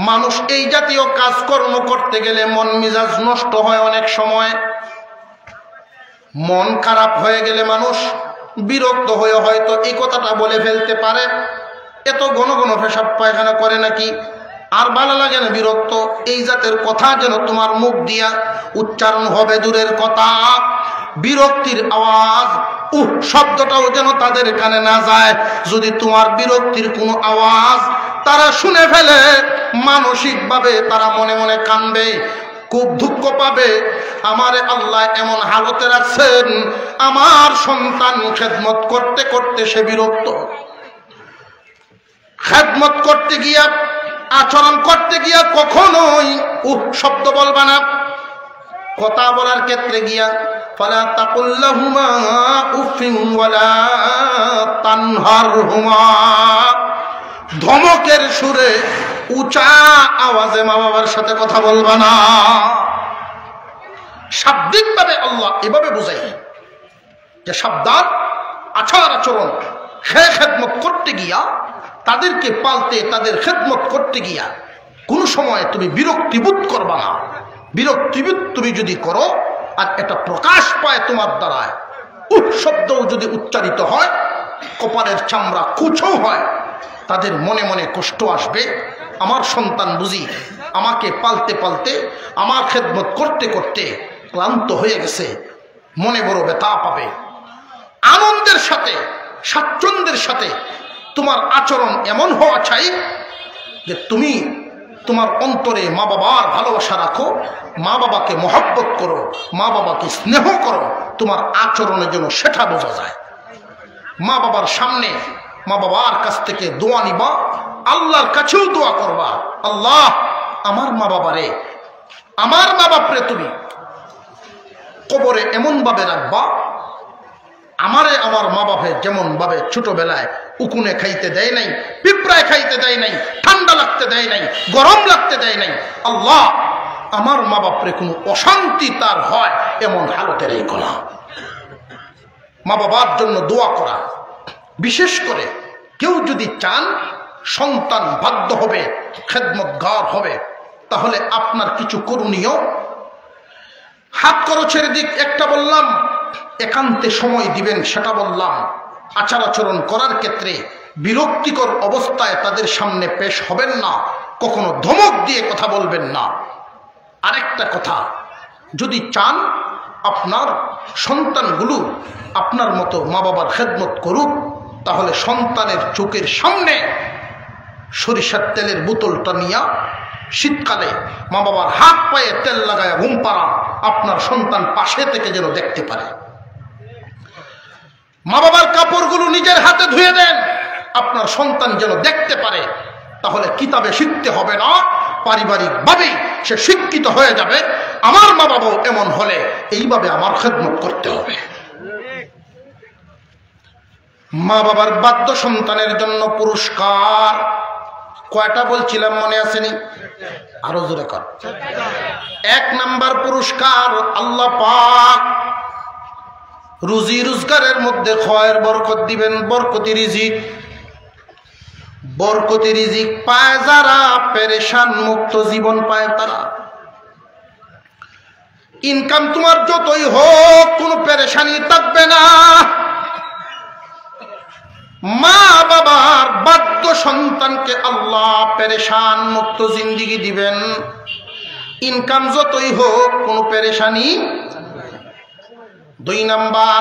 মানুষ এই জাতীয় কাজকর্ম করতে গেলে মন মেজাজ নষ্ট হয়। অনেক সময় মন খারাপ হয়ে গেলে মানুষ বিরক্ত হয়ে হয়তো এই কথাটা বলে ফেলতে পারে, এত ঘন ঘন পেশাব পায়খানা করে নাকি, আর ভালো লাগে না, বিরক্ত। এই জাতের কথা যেন তোমার মুখ দিয়া উচ্চারণ হবে দূরের কথা, বিরক্তির আওয়াজ শব্দটাও যেন তাদের কানে না যায়। যদি তোমার বিরক্তির কোনো আওয়াজ তারা শুনে ফেলে, মানসিকভাবে তারা মনে মনে কাঁদবে, খুব দুঃখ পাবে। আমারে আল্লাহ এমন হালতে রাখছেন, আমার সন্তান খেদমত করতে করতে সে বিরক্ত। খেদমত করতে গিয়া, আচরণ করতে গিয়া কখনোই শব্দ বলবা না। কথা বলার ক্ষেত্রে গিয়া ফালা তাকুল লাহুমা উফিন ওয়ালা তানহারহুমা, ধমকের সুরে উঁচা আওয়াজে মা বাবার সাথে কথা বলবা না। শাব্দিকভাবে আল্লাহ এভাবে বুঝাই যে সাবধান, আচার আচরণ, খেদমত করতে গিয়া, তাদেরকে পালতে, তাদের খেদমত করতে গিয়া কোন সময় তুমি বিরক্তিবোধ করবা না। বিরক্তিবোধ তুমি যদি করো আর এটা প্রকাশ পায় তোমার দ্বারায়, শব্দও যদি উচ্চারিত হয়, কপালের চামড়া কুচো হয়, তাদের মনে মনে কষ্ট আসবে। আমার সন্তান বুঝি আমাকে পালতে পালতে, আমার খেদমত করতে করতে ক্লান্ত হয়ে গেছে, মনে বড় ব্যথা পাবে। আনন্দের সাথে, স্বাচ্ছন্দ্যের সাথে তোমার আচরণ এমন হওয়া চাই যে তুমি তোমার অন্তরে মা বাবার ভালোবাসা রাখো, মা বাবাকে মহব্বত করো, মা বাবাকে স্নেহ করো, তোমার আচরণে যেন সেটা বোঝা যায়। মা বাবার সামনে মা বাবার কাছ থেকে দোয়া নিবা, আল্লাহর কাছেও দোয়া করবা, আল্লাহ আমার মা বাবারে, আমার মা বাপরে তুমি কবরে এমন ভাবে রাখবা, আমারে আমার মা বাপে যেমন ভাবে ছোটবেলায় উকুনে খাইতে দেয় নাই, পিঁপড়ায় খাইতে দেয় নাই, ঠান্ডা লাগতে দেয় নাই, গরম লাগতে দেয় নাই, আল্লাহ আমার মা বাপরে কোনো অশান্তি তার হয় এমন হালতে রেখো না। মা বাবার জন্য দোয়া করা, বিশেষ করে কেউ যদি চান সন্তান বাধ্য হবে, খেদমতগার হবে, তাহলে আপনার কিছু করণীয়, হাত খরচের দিক একটা বললাম, একান্তে সময় দিবেন সেটা বললাম। আচার আচরণ করার ক্ষেত্রে বিরক্তিকর অবস্থায় তাদের সামনে পেশ হবেন না, কখনো ধমক দিয়ে কথা বলবেন না। আরেকটা কথা, যদি চান আপনার সন্তানগুলো আপনার মতো মা বাবার খেদমত করুক, তাহলে সন্তানের চোখের সামনে সরিষার তেলের বোতলটা নিয়ে শীতকালে মা বাবার হাত পায়ে তেল লাগায় ঘুম পাড়া, আপনার সন্তান পাশে থেকে যেন দেখতে পারে। মা বাবার কাপড়গুলো নিজের হাতে ধুয়ে দেন, আপনার সন্তান যেন দেখতে পারে। তাহলে কিতাবে শিখতে হবে না, পারিবারিকভাবেই সে শিক্ষিত হয়ে যাবে। আমার মা বাবাও এমন হলে এইভাবে আমার খেদমত করতে হবে। মা বাবার বাধ্য সন্তানের জন্য পুরস্কার কয়টা বলছিলাম মনে আসেনি? আরো জোরে কর। 1 নাম্বার পুরস্কার, আল্লাহ পাক রুজি রোজগারের মধ্যে খয়ের বরকত দিবেন। বরকতি রিজিক, বরকতি রিজিক পায় যারা, পেরেশান মুক্ত জীবন পায় তারা। ইনকাম তোমার যতই হোক কোনো পেরেশানি থাকবে না। মা বাবার বাধ্য সন্তানকে আল্লাহ পেরেশান মুক্ত জিন্দিগি দিবেন। ইনকাম যতই হোক কোনো পেরেশানি। 2 নাম্বার,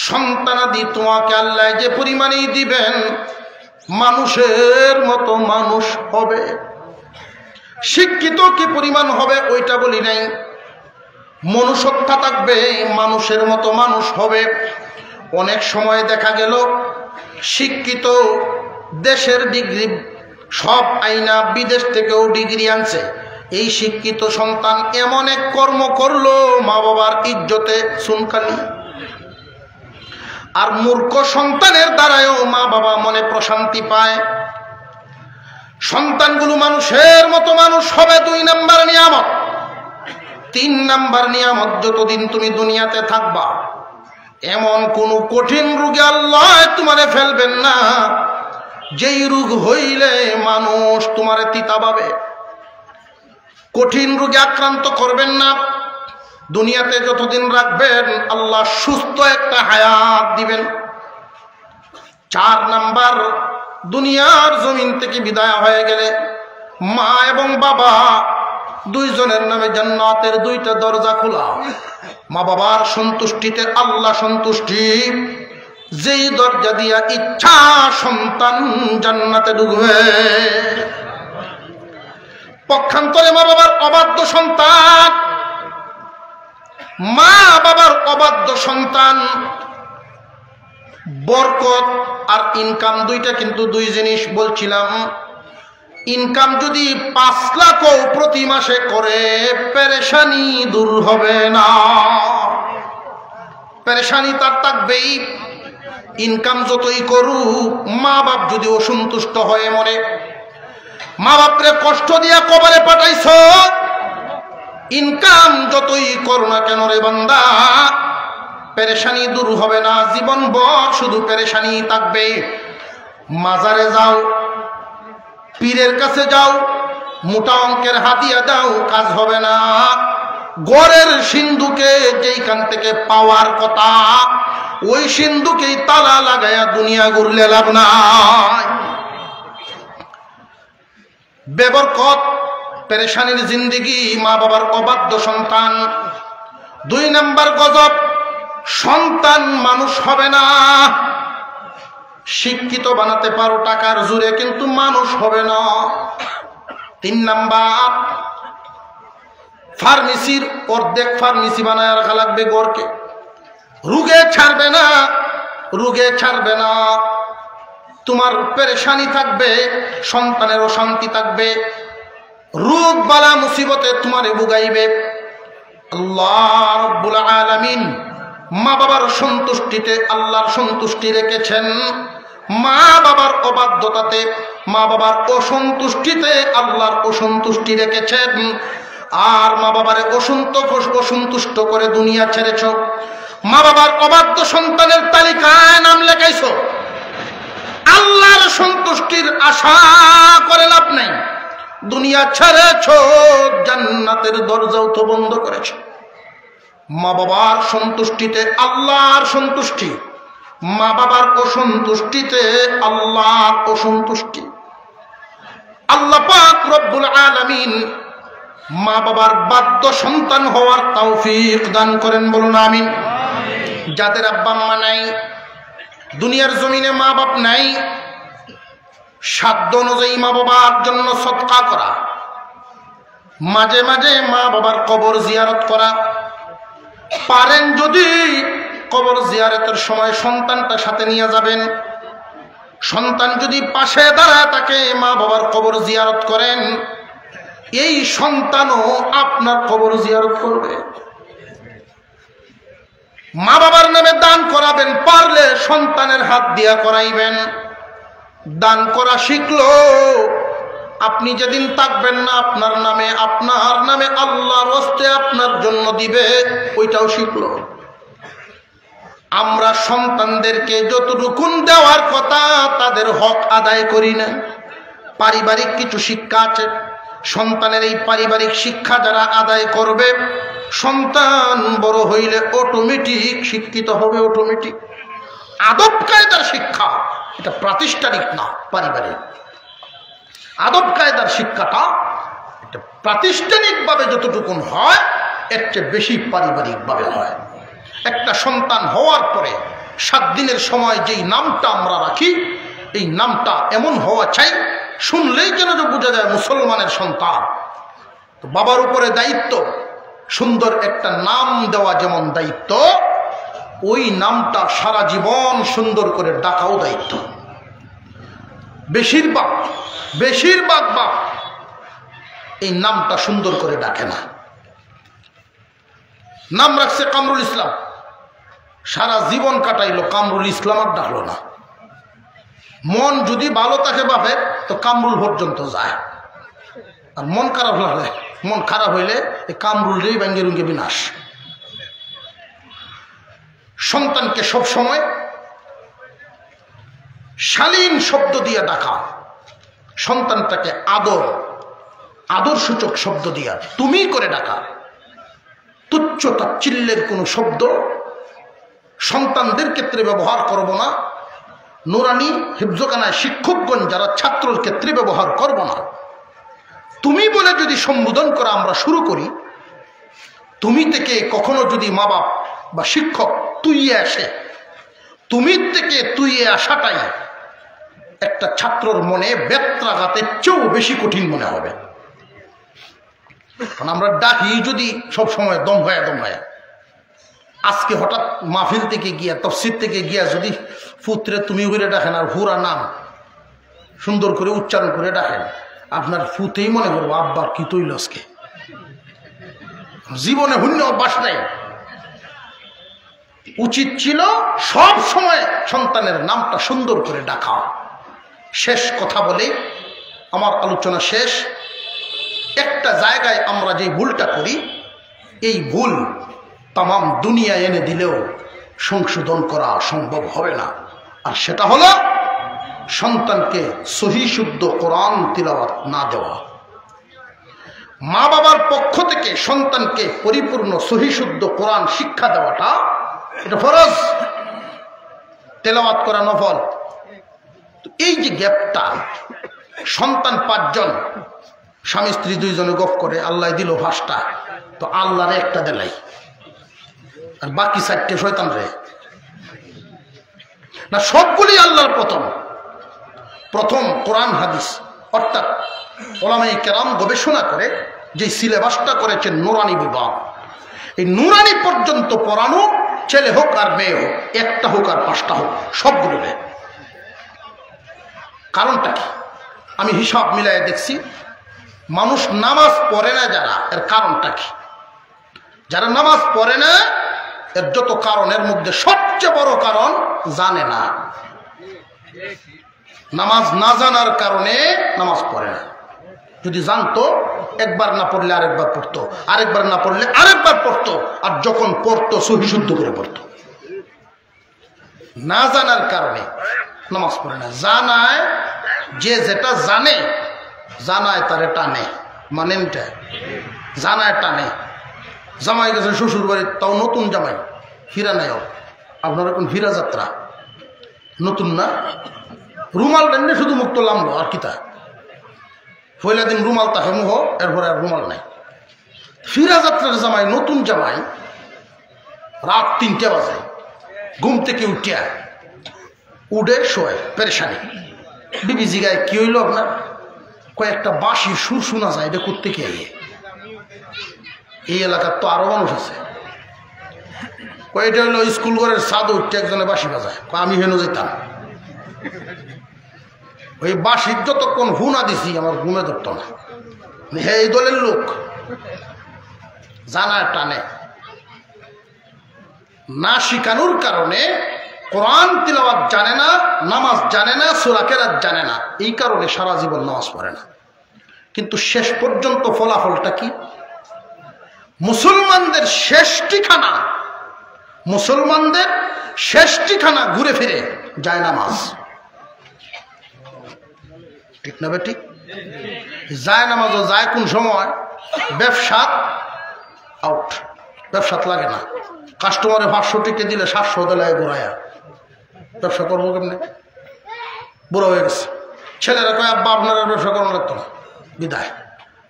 সন্তানাদি তোমাকে আল্লাহ যে পরিমাণেই দিবেন মানুষের মতো মানুষ হবে। শিক্ষিত কি পরিমাণ হবে ওইটা বলি নাই, মনুষ্যত্ব থাকবে, মানুষের মতো মানুষ হবে। অনেক সময় দেখা গেল শিক্ষিত, দেশের ডিগ্রি সব আইনা, বিদেশ থেকেও ডিগ্রি আনছে, এই শিক্ষিত সন্তান এমন এক কর্ম করলো মা বাবার ইজ্জতে চুনকালি। আর মূর্খ সন্তানের দ্বারাও মা বাবা মনে প্রশান্তি পায়। সন্তানগুলো মানুষের মতো মানুষ হবে 2 নাম্বার নিয়ামত। 3 নাম্বার নিয়ামত, যতদিন তুমি দুনিয়াতে থাকবা এমন কোন কঠিন রোগে আল্লাহ তোমারে ফেলবেন না যেই রোগ হইলে মানুষ তোমারে তিতা পাবে। কঠিন রোগে আক্রান্ত করবেন না। দুনিয়াতে যতদিন রাখবেন আল্লাহ সুস্থ একটা হায়াত দিবেন। 4 নাম্বার, দুনিয়ার জমিন থেকে বিদায় হয়ে গেলে মা এবং বাবা দুইজনের নামে জান্নাতের 2টা দরজা খোলা। মা বাবার সন্তুষ্টিতে আল্লাহ সন্তুষ্টি, যেই দরজা দিয়া ইচ্ছা সন্তান জান্নাতে ঢুকবে। পক্ষান্তরে মা বাবার অবাধ্য সন্তান, মা বাবার অবাধ্য সন্তান, বরকত আর ইনকাম 2টা কিন্তু 2 জিনিস বলছিলাম। ইনকাম যদি 5 লাখও প্রতি মাসে করে, পেরেশানি দূর হবে না। পেরেশানি তার থাকবেই। ইনকাম যতই করুক, মা বাপ যদি অসন্তুষ্ট হয়ে মনে, মা বাপরে কষ্ট দিয়া কবরে পাঠাইছ, ইনকাম যতই করো না কেন রে বান্দা, পেরেশানি দূর হবে না। জীবন ভর শুধু পেরেশানি থাকবে। মাজারে যাও, পীরের কাছে যাও, মোটা অঙ্কের হাদিয়া দাও, কাজ হবে না। গড়ের সিন্ধুকে যেইখান থেকে পাওয়ার কথা, ওই সিন্ধুকেই তালা লাগাইয়া দুনিয়া ঘুরলে লাভ নাই। বেবরকত পেরেশানির জিন্দেগি, মা বাবার অবাধ্য সন্তান। 2 নাম্বার গজব, সন্তান মানুষ হবে না। শিক্ষিত বানাতে পারো টাকার জোরে, কিন্তু মানুষ হবে না। 3 নাম্বার, ফার্মেসির অর্ধেক ফার্মেসি বানায় রাখা লাগবে গড়কে। রোগে ছাড়বে না, রোগে ছাড়বে না। তোমার পেরেশানি থাকবে, সন্তানের অশান্তি থাকবে, রোগ বালা মুসিবতে তোমারে বুগাইবে। আল্লাহ রাব্বুল আলামিন মা বাবার সন্তুষ্টিতে আল্লাহর সন্তুষ্টি রেখেছেন। মা বাবার অবাধ্যতাতে, মা বাবার অসন্তুষ্টিতে আল্লাহর অসন্তুষ্টি রেখেছেন। আর মা বাবারে অসন্তুষ্ট করে দুনিয়া ছেড়েছ। মা বাবার অবাধ্য সন্তানের তালিকায় নাম লেখাইছ। আল্লাহর সন্তুষ্টির আশা করে লাভ নাই। দুনিয়া ছেড়েছ, জান্নাতের দরজাও তো বন্ধ করেছ। মা বাবার সন্তুষ্টিতে আল্লাহর সন্তুষ্টি, মা বাবার অসন্তুষ্টিতে আল্লাহর অসন্তুষ্টি। আল্লাহ পাক রব্বুল আলামিন মা বাবার বাধ্য সন্তান হওয়ার তৌফিক দান করেন, বলুন আমিন। যাদের আব্বা আম্মা নাই, দুনিয়ার জমিনে মা বাপ নাই, সাধ্য অনুযায়ী মা বাবার জন্য সদকা করা, মাঝে মাঝে মা বাবার কবর জিয়ারত করা। পারেন যদি কবর জিয়ারতের সময় সন্তানটা সাথে নিয়ে যাবেন। সন্তান যদি পাশে দাঁড়ায় তাকে মা বাবার কবর জিয়ারত করেন, এই সন্তানও আপনার কবর জিয়ারত করবে। মা বাবার নামে দান করাবেন, পারলে সন্তানের হাত দিয়া করাইবেন। দান করা শিখলো, আপনি যেদিন থাকবেন না আপনার নামে আল্লাহর ওয়াস্তে আপনার জন্য দিবে, ওইটাও শিখলো। আমরা সন্তানদেরকে যতটুকু দেওয়ার কথা তাদের হক আদায় করি না। পারিবারিক কিছু শিক্ষা আছে, সন্তানের এই পারিবারিক শিক্ষা যারা আদায় করবে, সন্তান বড় হইলে অটোমেটিক শিক্ষিত হবে। অটোমেটিক আদব কায়দার শিক্ষা, এটা প্রাতিষ্ঠানিক না, পারিবারিক। আদব কায়দার শিক্ষাটা এটা প্রাতিষ্ঠানিকভাবে যতটুকু হয়, এর চেয়ে বেশি পারিবারিকভাবে হয়। একটা সন্তান হওয়ার পরে 7 দিনের সময় যেই নামটা আমরা রাখি, এই নামটা এমন হওয়া চাই, শুনলেই যেন বোঝা যায় মুসলমানের সন্তান। তো বাবার উপরে দায়িত্ব, সুন্দর একটা নাম দেওয়া যেমন দায়িত্ব, ওই নামটা সারা জীবন সুন্দর করে ডাকাও দায়িত্ব। বেশিরভাগ বাপ এই নামটা সুন্দর করে ডাকে না। নাম রাখছে কামরুল ইসলাম, সারা জীবন কাটাইলো, কামরুল ইসলাম আর ডাকলো না। মন যদি ভালো থাকে বাপের, তো কামরুল পর্যন্ত যায়। আর মন খারাপ হইলে এই কামরুল রেই ব্যাঙ্গে রুঙ্গে বিনাশ। সন্তানকে সব সময় শালীন শব্দ দিয়ে ডাকা, সন্তানটাকে আদর সূচক শব্দ দিয়া তুমি করে ডাকা। তুচ্ছ তাচ্ছিল্যের কোনো শব্দ সন্তানদের ক্ষেত্রে ব্যবহার করব না। নুরানি হিফজখানায় শিক্ষকগণ যারা ছাত্রের ক্ষেত্রে ব্যবহার করব না। তুমি বলে যদি সম্বোধন করা আমরা শুরু করি, তুমি থেকে কখনো যদি মা বাপ বা শিক্ষক তুইয়ে আসে, তুমি থেকে তুইয়ে আসাটাই একটা ছাত্রর মনে বেত্রাঘাতের চেয়েও বেশি কঠিন মনে হবে। কারণ আমরা ডাকি যদি সবসময় দম হয়ে, আজকে হঠাৎ মাহফিল থেকে গিয়া, তফসির থেকে গিয়া যদি পুত্রে তুমি করে ডাকেন আর হুরা নাম সুন্দর করে উচ্চারণ করে ডাকেন, আপনার ফুতেই মনে করবো আব্বার কি তৈল আজকে, জীবনে শূন্য অভ্যাস নেই। উচিত ছিল সব সময় সন্তানের নামটা সুন্দর করে ডাকা। শেষ কথা বলে আমার আলোচনা শেষ। একটা জায়গায় আমরা যে ভুলটা করি, এই ভুল তামাম দুনিয়া এনে দিলেও সংশোধন করা সম্ভব হবে না। আর সেটা হলো সন্তানকে সহি শুদ্ধ কোরআন তিলাওয়াত না দেওয়া। মা বাবার পক্ষ থেকে সন্তানকে পরিপূর্ণ সহি শুদ্ধ কোরআন শিক্ষা দেওয়াটা এটা ফরজ, তেলাওয়াত করা নফল। এই যে গ্যাপটা, সন্তান 5 জন, স্বামী স্ত্রী 2 জনে গপ করে, আল্লাহ দিল 5টা, তো আল্লাহরে একটা দেলাই আর বাকি 4টে শয়তান রে না, সবগুলি আল্লাহর প্রথম কোরআন হাদিস, অর্থাৎ ওলামায়ে কেরাম গবেষণা করে যে সিলেবাসটা করেছেন নুরানি বিভাগ, এই নুরানি পর্যন্ত পড়ানো, ছেলে হোক আর মেয়ে হোক, 1টা হোক আর 5টা হোক, সবগুলো নেই। কারণটা কি? আমি হিসাব মিলাই দেখছি, মানুষ নামাজ পড়ে না যারা, এর কারণটা কি? যারা নামাজ পড়ে না, এর যত কারণের মধ্যে সবচেয়ে বড় কারণ জানে না। নামাজ না জানার কারণে নামাজ পড়ে না। যদি জানতো, একবার না পড়লে আরেকবার পড়তো, আরেকবার না পড়লে আরেকবার পড়তো, আর যখন পড়তো সহি শুদ্ধ করে পড়তো। না জানার কারণে নামাজ পড়ে না। জানায় যে যেটা জানে, জানায় তারে টানে, মানেন এটা, জানায় টানে। জামাই গেছে শ্বশুর বাড়ি, তাও নতুন জামাই, ফিরা নাই, আপনার এখন ফিরা যাত্রা নতুন না, রুমাল টানলে শুধু মুক্ত লামলো আর কিতা, পয়লা দিন রুমাল তাকে মুহ, এরপরে আর রুমাল নাই। ফিরা যাত্রার জামাই, নতুন জামাই, রাত 3টে বাজে ঘুম থেকে উঠিয়া উডে শোয়, পেরেশানি। বিবি জিগায় কি হইল আপনার? কয়েকটা বাঁশি সুর শোনা যায়, এটা করতে কে? এই এলাকার তো আরো মানুষ আছে। কয়েকটা হইলো স্কুল ঘরের ছাদ উঠতে একজনে বাঁশি বাজায়, আমি হেন যেতাম। ওই বাঁশির যতক্ষণ হুনা দিছি আমার ঘুমে ধরতো না। হে, এই দলের লোক জানায় টানে। না শিখানোর কারণে কোরআন তিলাওয়াত জানে না, নামাজ জানে না, সূরা কেরাত জানে না, এই কারণে সারা জীবন নামাজ পড়ে না। কিন্তু শেষ পর্যন্ত ফলাফলটা কি? মুসলমানদের শেষ ঠিকানা ঘুরে ফিরে যায় নামাজ। ঠিক না বে? ঠিক। যায় নামাজও যায় কোন সময়? ব্যবসাত আউট, ব্যবসাত লাগে না। কাস্টমারে 500 টিকে দিলে 700 দেলায় ঘুরাইয়া ব্যবসা করবো কেমনি? বুড়ো হয়ে গেছে। ছেলেরা কয় আব্বা আপনারা ব্যবসা করানো লাগতো না, বিদায়।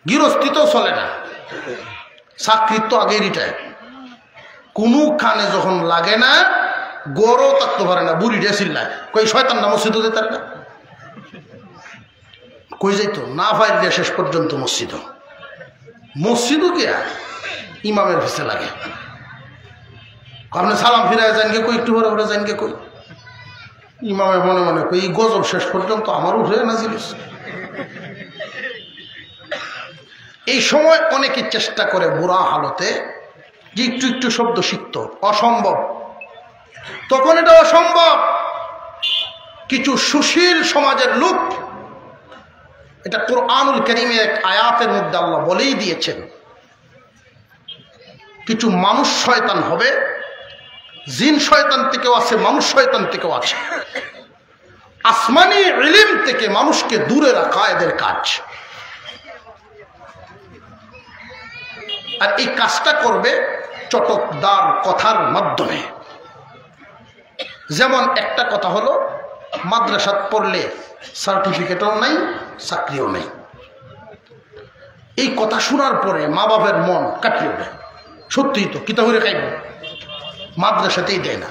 গৃহস্থিতেও চলে না, চাকরির তো আগেই রিটায়ার। কোনো খানে যখন লাগে না, গড়ও থাকতে পারে না, বুড়ি ডেছিল্লায় কই শয়তান না মসজিদও যেতে না, কই যাইতো না ফাইল দিয়ে শেষ পর্যন্ত মসজিদও কে ইমামের পিছে লাগে। আপনি সালাম ফিরায় যান গে কই, একটু পরে পরে যান গে কই, ইমামে মনে মনে কই এই গজব শেষ পর্যন্ত আমার উঠে না জিনিস। এই সময় অনেকে চেষ্টা করে বুড়া হালতে যে একটু একটু শব্দ শিখত, অসম্ভব। তখন এটা অসম্ভব। কিছু সুশীল সমাজের লোক, এটা কোরআনুল কারীমের এক আয়াতের মধ্যে আল্লাহ বলেই দিয়েছেন, কিছু মানুষ শয়তান হবে, জিন শয়তান থেকেও আছে, মানুষ শয়তান থেকেও আছে। আসমানি ইলম থেকে মানুষকে দূরে রাখা এদের কাজ। আর এই কাজটা করবে চটকদার কথার মাধ্যমে। যেমন একটা কথা হলো, মাদ্রাসাত পড়লে সার্টিফিকেটও নাই, চাকরিও নেই। এই কথা শোনার পরে মা বাবার মন কাটিয়ে ওঠে, সত্যিই তো কিতা হইরে খাইব, মাদ্রাসাতেই দেয় না।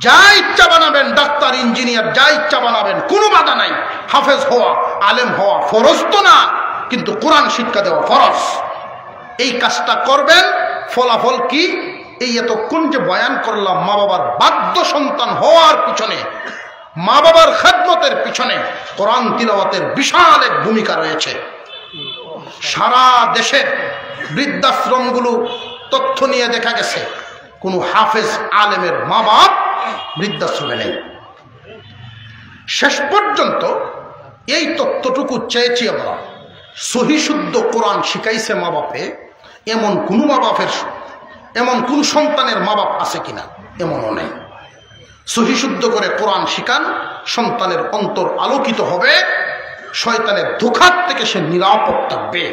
যা ইচ্ছা বানাবেন, ডাক্তার ইঞ্জিনিয়ার যা ইচ্ছা বানাবেন, কোনো বাধা নাই। হাফেজ হওয়া, আলেম হওয়া ফরজ তো না, কিন্তু কোরআন শিক্ষা দেওয়া ফরজ। এই কাজটা করবেন, ফলাফল কি? এই এতক্ষণ যে বয়ান করলাম, মা বাবার বাধ্য সন্তান হওয়ার পিছনে মা বাবার খেদমতের পিছনে কোরআন তিলাওয়াতের বিশাল এক ভূমিকা রয়েছে। সারা দেশের বৃদ্ধাশ্রমগুলো তথ্য নিয়ে দেখা গেছে কোনো হাফেজ আলেমের মা বাপ বৃদ্ধাশ্রমে নেই। শেষ পর্যন্ত এই তথ্যটুকু চেয়েছি আমরা, সহি শুদ্ধ কোরআন শিখাইছে মা বাপে, এমন কোন মা বাপের, এমন কোন সন্তানের মা বাপ আছে কিনা, এমনও নেই। সহি শুদ্ধ করে কোরআন শিখান, সন্তানের অন্তর আলোকিত হবে, শয়তানের ধোঁকার থেকে সে নিরাপদ থাকবে।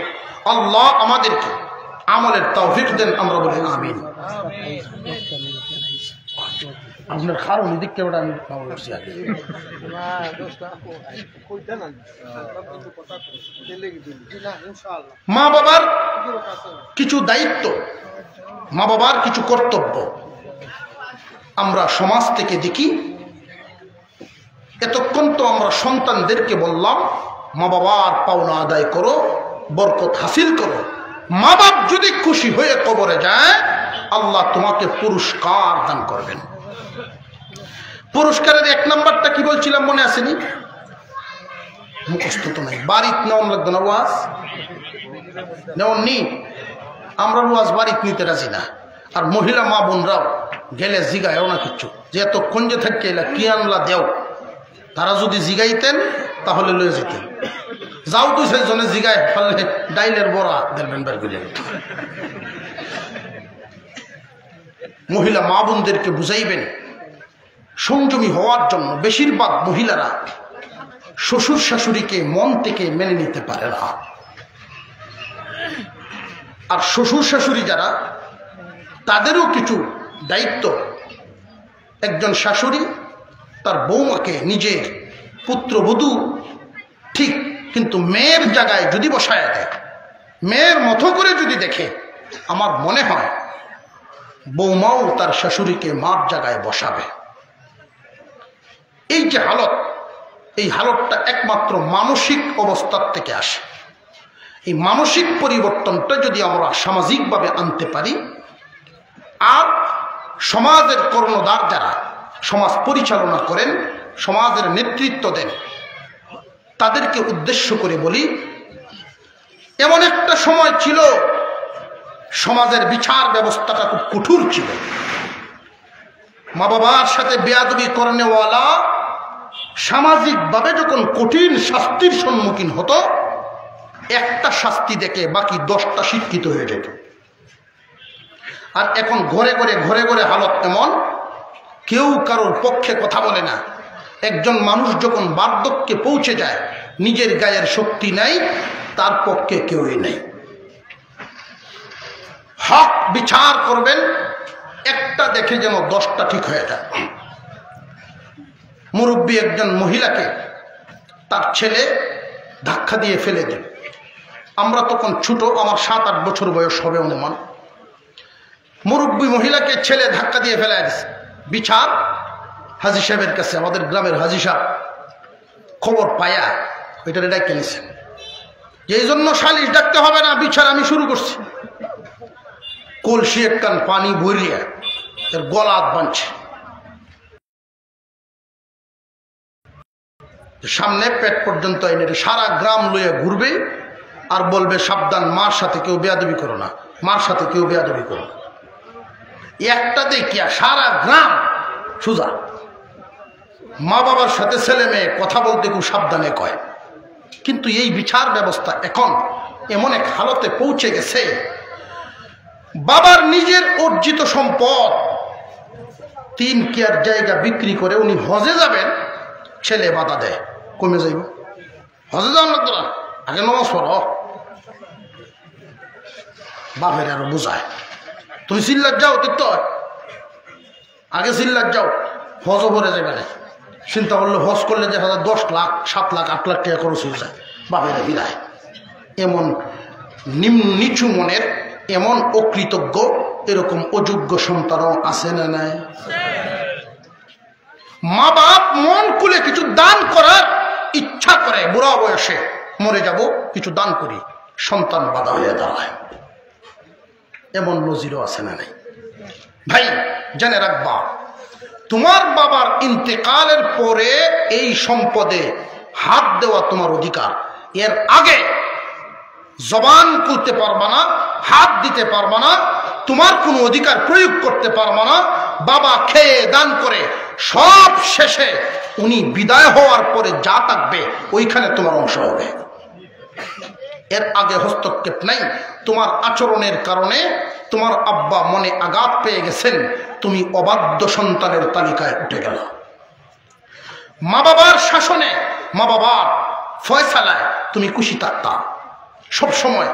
আল্লাহ আমাদেরকে আমলের তৌফিক দেন, আমরা বলি আমিন। আপনার কারণ দিক কেউ আমি বলছি আগে মা বাবার কিছু দায়িত্ব, মা বাবার কিছু কর্তব্য আমরা সমাজ থেকে দেখি। এতক্ষণ তো আমরা সন্তানদেরকে বললাম মা বাবার পাওনা আদায় করো, বরকত হাসিল করো। মা বাপ যদি খুশি হয়ে কবরে যায়, আল্লাহ তোমাকে পুরস্কার দান করবেন। পুরস্কারের এক নাম্বারটা কি বলছিলাম মনে আসেনি? মুখস্থ তো নাই, বাড়িতে নেওয়ান লাগতো না, ওয়াজ নেওয়ান নি। আমরা ওয়াজ বাড়িতে নিতে রাজি না। আর মহিলা মা বোনরাও গেলে জিগায়ও না কিচ্ছু, যে এতক্ষণ যে থাকে এলা কি আনলা দেও, তারা যদি জিগাইতেন তাহলে লয়ে যেতেন। যাও তুই সেজনে জিগায় ফেললে ডাইলের বড়া দেখবেন বের করে। মহিলা মা বোনদেরকে বুঝাইবেন সংযমী হওয়ার জন্য। বেশিরভাগ মহিলারা শ্বশুর শাশুড়িকে মন থেকে মেনে নিতে পারে না। আর শ্বশুর শাশুড়ি যারা, তাদেরও কিছু দায়িত্ব। একজন শাশুড়ি তার বৌমাকে নিজের পুত্রবধূ ঠিক, কিন্তু মেয়ের জায়গায় যদি বসায় দেয়, মেয়ের মতো করে যদি দেখে, আমার মনে হয় বৌমাও তার শাশুড়িকে মার জায়গায় বসাবে। এই যে হালত, এই হালতটা একমাত্র মানসিক অবস্থার থেকে আসে। এই মানসিক পরিবর্তনটা যদি আমরা সামাজিকভাবে আনতে পারি, আর সমাজের কর্ণধার যারা সমাজ পরিচালনা করেন, সমাজের নেতৃত্ব দেন, তাদেরকে উদ্দেশ্য করে বলি, এমন একটা সময় ছিল সমাজের বিচার ব্যবস্থাটা খুব কঠোর ছিল। মা বাবার সাথে বেয়াদবি করনেওয়ালা সামাজিকভাবে যখন কঠিন শাস্তির সম্মুখীন হতো, একটা শাস্তি দেখে বাকি 10টা শিক্ষিত হয়ে যেত। আর এখন ঘরে ঘরে হালত এমন, কেউ কারোর পক্ষে কথা বলে না। একজন মানুষ যখন বার্ধক্যে পৌঁছে যায়, নিজের গায়ের শক্তি নাই, তার পক্ষে কেউই নেই। হক বিচার করবেন, একটা দেখে যেন 10টা ঠিক হয়ে যায়। মুরব্বী একজন মহিলাকে তার ছেলে ধাক্কা দিয়ে ফেলে দেন। আমরা তখন ছোট, আমার 7-8 বছর বয়স হবে অনুমান। মুরব্বী মহিলাকে ছেলে ধাক্কা দিয়ে ফেলে দিচ্ছে। বিচার হাজি সাহেবের কাছে, আমাদের গ্রামের হাজি সাহেব খবর পায়া ওইটা ডাক্তার নিছেন, এই জন্য সালিশ ডাকতে হবে না, বিচার আমি শুরু করছি। কলসি এক কান পানি ভরিয়া এর গলা হাত বাঁধছে, সামনে পেট পর্যন্ত এনে সারা গ্রাম লইয়া ঘুরবে আর বলবে সাবধান, মার সাথে কেউ বেয়াদবি করো না, মার সাথে কেউ বেয়াদবি করো না। একটা দেখিয়া সারা গ্রাম সোজা। মা বাবার সাথে ছেলে মেয়ে কথা বলতে খুব সাবধানে কয়। কিন্তু এই বিচার ব্যবস্থা এখন এমন এক হালতে পৌঁছে গেছে, বাবার নিজের অর্জিত সম্পদ 3 কেয়ার জায়গা বিক্রি করে উনি হজে যাবেন, ছেলে বাধা দেয়, কমে যাইব, হজে যাওয়ার লাগতো না, আগে নামাজ পড়ো। বাপের আরো বোঝায়, তুমি সিল্লার যাও, তীর্থ আগে সিল্লার যাও, হজও ভরে যাবে না। চিন্তা করলে হজ করলে যে 10 লাখ 7 লাখ 8 লাখ টাকা খরচ হয়ে যায়, বাপেরা বিদায়। এমন নিচু মনের, এমন অকৃতজ্ঞ, এরকম অযোগ্য সন্তানও আছে না নাই? মা বাপ মন খুলে কিছু দান করার ইচ্ছা করে, বুড়া বয়সে মরে যাব কিছু দান করি, সন্তান বাধা হয়ে দাঁড়ায়। এমন নজিরও আছে না নাই? ভাই জেনে রাখবা, তোমার বাবার ইন্তেকালের পরে এই সম্পদে হাত দেওয়া তোমার অধিকার। এর আগে জবান খুলতে পারবা না, হাত দিতে পারবা না, তোমার কোনো অধিকার প্রয়োগ করতে পারবা না। বাবা খেয়ে দান করে সব শেষে উনি বিদায় হওয়ার পরে যা থাকবে ওইখানে তোমার অংশ হবে। এর আগে হস্তক্ষেপ নাই। তোমার আচরণের কারণে তোমার আব্বা মনে আঘাত পেয়ে গেছেন, তুমি অবাধ্য সন্তানের তালিকায় উঠে গেল। মা বাবার শাসনে, মা বাবার ফয়সালায় তুমি খুশি থাকতা সব সময়।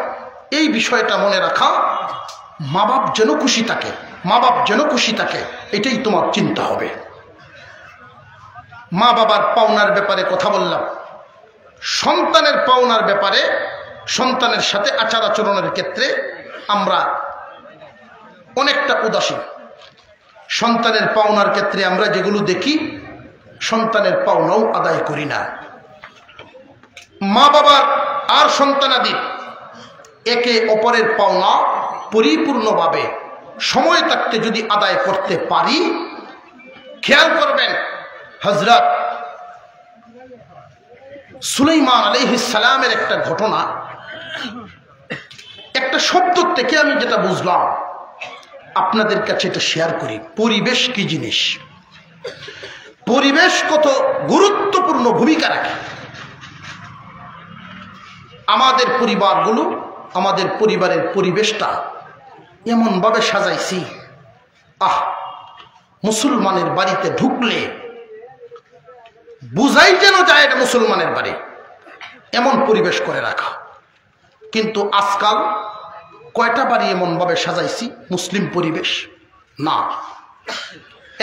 এই বিষয়টা মনে রাখা, মা বাপ যেন খুশি থাকে, মা বাপ যেন খুশি থাকে, এটাই তোমার চিন্তা হবে। মা বাবার পাওনার ব্যাপারে কথা বললাম। সন্তানের পাওনার ব্যাপারে, সন্তানের সাথে আচার আচরণের ক্ষেত্রে আমরা অনেকটা উদাসীন। সন্তানের পাওনার ক্ষেত্রে আমরা যেগুলো দেখি, সন্তানের পাওনাও আদায় করি না। মা বাবার আর সন্তানাদি একে অপরের পাওনা পরিপূর্ণভাবে সময় থাকতে যদি আদায় করতে পারি, খেয়াল করবেন হযরত সুলাইমান আলাইহিস সালামের একটা ঘটনা, একটা শব্দ থেকে আমি যেটা বুঝলাম আপনাদের কাছে এটা শেয়ার করি। পরিবেশ কি জিনিস, পরিবেশ কত গুরুত্বপূর্ণ ভূমিকা রাখে। আমাদের পরিবারগুলো, আমাদের পরিবারের পরিবেশটা এমনভাবে সাজাইছি, মুসলমানের বাড়িতে ঢুকলে বুঝাই যেন যায় এটা মুসলমানের বাড়ি, এমন পরিবেশ করে রাখা। কিন্তু আজকাল কয়টা বাড়ি এমনভাবে সাজাইছি মুসলিম পরিবেশ না।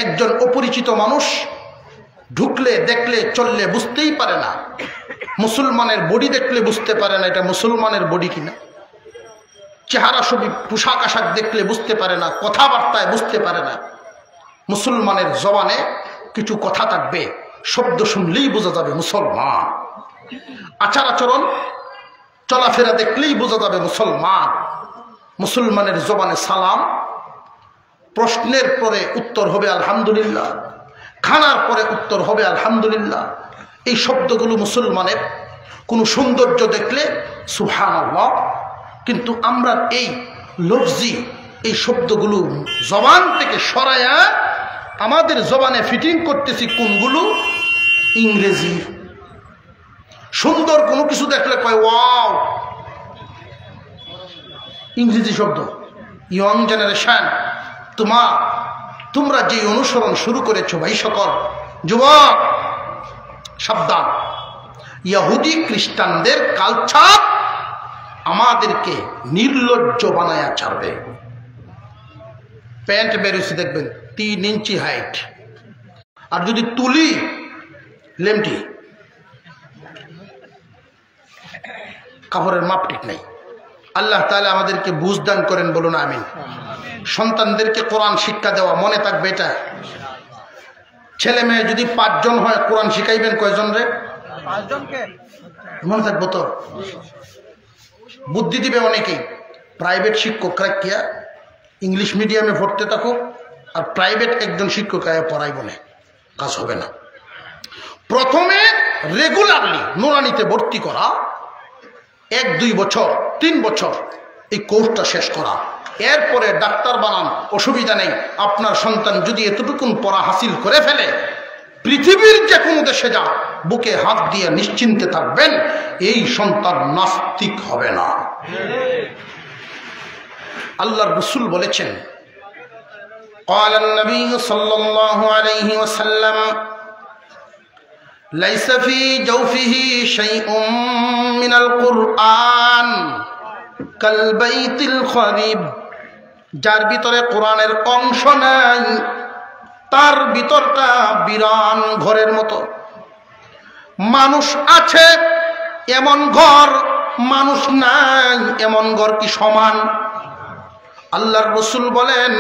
একজন অপরিচিত মানুষ ঢুকলে, দেখলে, চললে বুঝতেই পারে না, মুসলমানের বডি দেখলে বুঝতে পারে না এটা মুসলমানের বডি কিনা, চেহারা ছবি পোশাক আশাক দেখলে বুঝতে পারে না, কথাবার্তায় বুঝতে পারে না। মুসলমানের জবানে কিছু কথা থাকবে, শব্দ শুনলেই বোঝা যাবে মুসলমান। আচার আচরণ চলাফেরা দেখলেই বোঝা যাবে মুসলমান। মুসলমানের জবানে সালাম, প্রশ্নের পরে উত্তর হবে আলহামদুলিল্লাহ, খানার পরে উত্তর হবে আলহামদুলিল্লাহ। এই শব্দগুলো মুসলমানের। কোনো সৌন্দর্য দেখলে সুবহানাল্লাহ। কিন্তু আমরা এই লফজি, এই শব্দগুলো জবান থেকে সরায়া আমাদের জবানে ফিটিং করতেছি কোনগুলো? ইংরেজি। সুন্দর কোনো কিছু দেখলে কয় ওয়াও, ইংরেজি শব্দ। ইয়ং জেনারেশন, তোমরা যে অনুসরণ শুরু করেছো ভাই সকল যুবক, সাবধান। ইহুদি খ্রিস্টানদের কালচার আমাদেরকে নির্লজ্জ বানায়া ছাড়বে। প্যান্ট বেরোছে দেখবেন 3 ইঞ্চি হাইট, আর যদি তুলি লেমটি, কাপড়ের মাপ ঠিক নাই। আল্লাহ তাআলা আমাদেরকে বুঝদান করেন, বলুন আমিন। সন্তানদেরকে কোরআন শিক্ষা দেওয়া, মনে থাকবে এটা। ছেলে মেয়ে যদি 5 জন হয়, কোরআন শিখাইবেন কয়জন রে? 5 জনকে। মনে থাকবো তো? বুদ্ধি দিবে অনেকেই। প্রাইভেট শিক্ষকরা কিয়া ইংলিশ মিডিয়ামে পড়তে থাকুক, আর প্রাইভেট একজন শিক্ষক পড়াইব না, কাজ হবে না। প্রথমে রেগুলারলি নুরানিতে ভর্তি করা, 1-2 বছর 3 বছর এই কোর্সটা শেষ করা, এরপরে ডাক্তার বানান, অসুবিধা নেই। আপনার সন্তান যদি এতটুকুন পড়া হাসিল করে ফেলে, পৃথিবীর যে কোনো দেশে যা, বুকে হাত দিয়ে নিশ্চিন্তে থাকবেন, এই সন্তান নাস্তিক হবে না। আল্লাহর রাসূল বলেছেন, قال النبي صلى الله عليه وسلم ليس في جوفه شيء من القرآن كالبيت الخريب। যার ভিতরে কোরআনের অংশ নাই, তার ভিতরটা বিরান ঘরের মতো। মানুষ আছে এমন ঘর, মানুষ নাই এমন ঘর কি সমান? আল্লাহর রাসূল বলেন,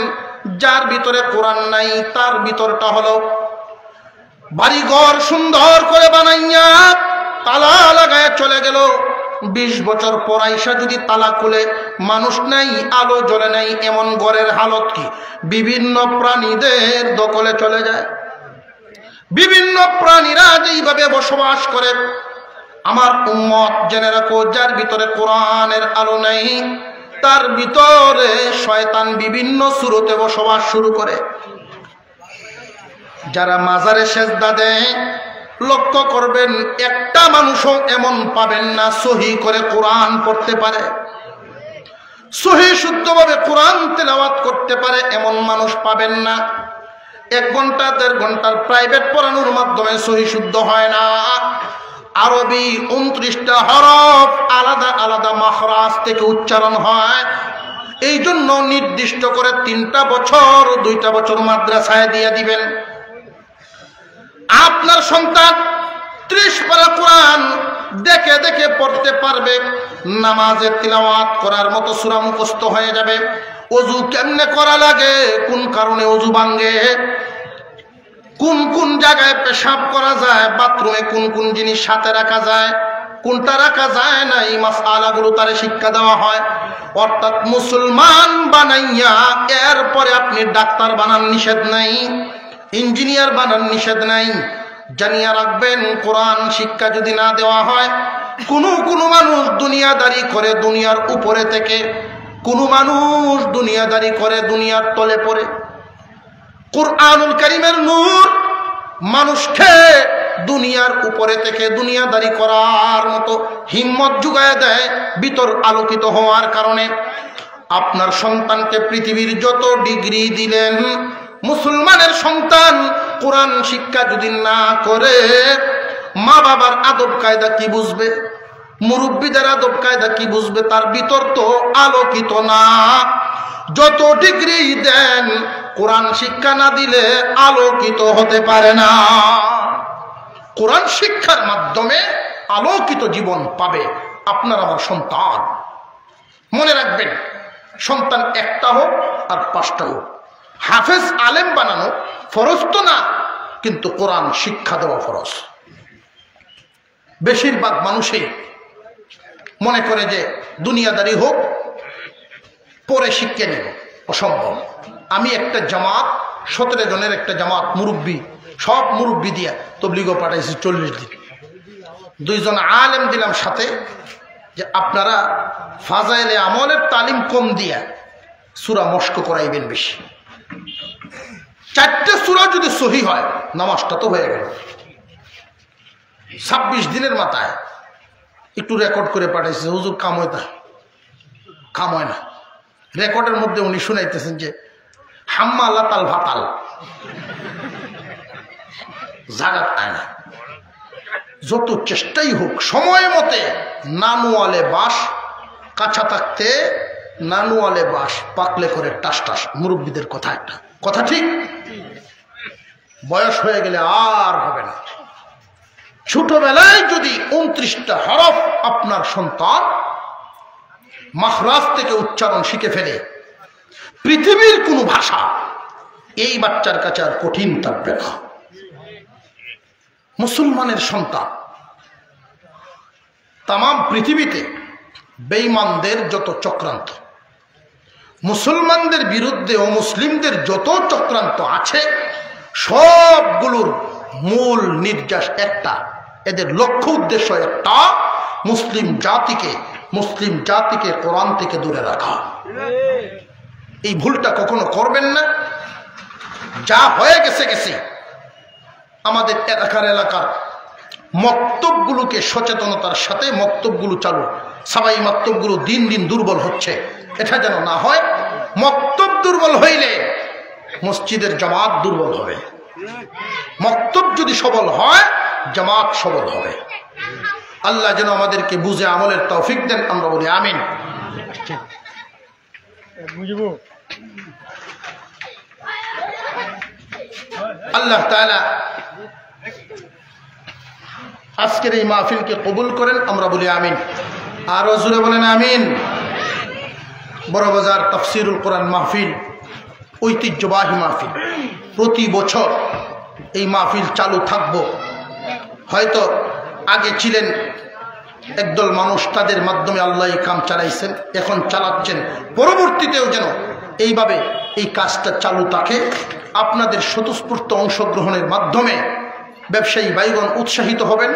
যার ভিতরে কোরআন নাই, তার ভিতরটা হলো বাড়িঘর সুন্দর করে বানাইয়া তালা লাগায় চলে গেল। 20 বছর পর আইসা যদি তালা খুলে, মানুষ নাই, আলো জ্বলে নাই, এমন ঘরের হালত কি? বিভিন্ন প্রাণীদের দখলে চলে যায়। বিভিন্ন প্রাণীরা যেইভাবে বসবাস করে, আমার উম্মত জেনে রাখো, যার ভিতরে কোরআনের আলো নেই তার ভিতরে শয়তান বিভিন্ন সুরতে বসবাস শুরু করে। যারা মাজারে সেজদা দেয়, লক্ষ্য করবেন একটা মানুষও এমন পাবেন না সহি করে কোরআন পড়তে পারে, সহি শুদ্ধভাবে কোরআন তেলাওয়াত করতে পারে, এমন মানুষ পাবেন না। 1 ঘন্টা 1.5 ঘন্টার প্রাইভেট পড়ানোর মাধ্যমে সহি শুদ্ধ হয় না। আরবি 29টা হরফ আলাদা আলাদা মাখরাজ থেকে উচ্চারণ হয়। এই জন্য নির্দিষ্ট করে 3টা বছর 2টা বছর মাদ্রাসায় দিয়ে দিবেন। আপনার সন্তান 30 পারা কোরআন দেখে দেখে পড়তে পারবে, নামাজে তিলাওয়াত করার মতো সূরা মুখস্থ হয়ে যাবে। ওযু কেমনে করা লাগে, কোন কারণে ওযু ভাঙে, কোন কোন জায়গায় পেশাব করা যায়, বাথরুমে কোন কোন জিনিস সাথে রাখা যায়, কোনটা রাখা যায় না, এই মাসআলাগুলো তারে শিক্ষা দেওয়া হয়। অর্থাৎ মুসলমান বানাইয়া এরপরে আপনি ডাক্তার বানান নিষেধ নাই, ইঞ্জিনিয়ার বানান নিষেধ নাই। জানিয়া রাখবেন, কোরআন শিক্ষা যদি না দেওয়া হয়, কোনো মানুষ দুনিয়াদারি করে দুনিয়ার উপরে থেকে, কোন মানুষ দুনিয়াদারি করে দুনিয়ার তলে পড়ে। কুরআনুল কারীমের নূর মানুষকে দুনিয়ার উপরে থেকে দুনিয়াদারি করার মতো হিম্মত জুগায় দেয় ভিতর আলোকিত হওয়ার কারণে। আপনার সন্তানকে পৃথিবীর যত ডিগ্রি দিলেন, মুসলমানের সন্তান কোরআন শিক্ষা যদি না করে, মা বাবার আদব কায়দা কি বুঝবে, মুরব্বীদের আদব কায়দা কি বুঝবে? তার ভিতর তো আলোকিত না। যত ডিগ্রি দেন, কোরআন শিক্ষা না দিলে আলোকিত হতে পারে না। কোরআন শিক্ষার মাধ্যমে আলোকিত জীবন পাবে আপনার আমার সন্তান। মনে রাখবেন, সন্তান একটা হোক আর 5টা হোক, হাফেজ আলেম বানানো ফরজ তো না, কিন্তু কোরআন শিক্ষা দেওয়া ফরজ। বেশিরভাগ মানুষই মনে করে যে দুনিয়াদারি হোক পরে শিক্ষা নেব, অসম্ভব। আমি একটা জামাত, 17 জনের একটা জামাত, মুরব্বী, সব মুরব্বী দিয়া তবলিগও পাঠাইছি 40 দিন। 2 জন আলেম দিলাম সাথে, যে আপনারা ফাজাইলে আমলের তালিম কম দিয়া সূরা মস্ক করাইবেন বেশি। 4টে সূরা যদি সহি হয়, নামাজটা তো হয়ে গেল। 26 দিনের মাথায় একটু রেকর্ড করে পাঠাইছে, হুজুর কাম হয় না। রেকর্ডের মধ্যে উনি শুনাইতেছেন যে হাম্মা লাতাল ভাতাল জাগাত আয় না। যত চেষ্টাই হোক, সময় মতে নানুয়ালে বাস, কাঁচা থাকতে নানুয়ালে বাস, পাকলে করে টাস টাস। মুরব্বীদের কথা, একটা কথা ঠিক। বয়স হয়ে গেলে আর হবে না। ছোটবেলায় যদি 29টা হরফ আপনার সন্তান মাখরাজ থেকে উচ্চারণ শিখে ফেলে, পৃথিবীর কোন ভাষা এই বাচ্চার কাছে আর কঠিন থাকবে না। মুসলমানের সন্তান, তাম পৃথিবীতে বেঈমানদের যত চক্রান্ত, মুসলমানদের বিরুদ্ধে ও মুসলিমদের যত চক্রান্ত আছে, সবগুলোর মূল নির্যাস একটা, এদের লক্ষ্য উদ্দেশ্য একটা, মুসলিম জাতিকে কোরআন থেকে দূরে রাখা। এই ভুলটা কখনো করবেন না। যা হয়ে গেছে আমাদের এলাকার মক্তবগুলোকে সচেতনতার সাথে মক্তবগুলো চালু, সবাই মক্তবগুলো দিন দিন দুর্বল হচ্ছে, এটা যেন না হয়। মক্তব দুর্বল হইলে মসজিদের জামাত দুর্বল হবে। মক্তব যদি সবল হয়, জামাত সবল হবে। আল্লাহ যেন আমাদেরকে বুঝে আমলের তৌফিক দেন, আমরা বলি আমিন। আল্লাহ তাআলা আজকের এই মাহফিলকে কবুল করেন, আমরা বলি আমিন। আরো জোরে বলেন আমিন। বড়বাজার তাফসীরুল কোরআন মাহফিল ঐতিহ্যবাহী মাহফিল, প্রতি বছর এই মাহফিল চালু থাকবো। হয়তো আগে ছিলেন একদল মানুষ, তাদের মাধ্যমে আল্লাহ এই কাম চালাইছেন, এখন চালাচ্ছেন, পরবর্তীতেও যেন এইভাবে এই কাজটা চালু থাকে। আপনাদের স্বতঃস্ফূর্ত অংশগ্রহণের মাধ্যমে ব্যবসায়ী ভাইগণ উৎসাহিত হবেন,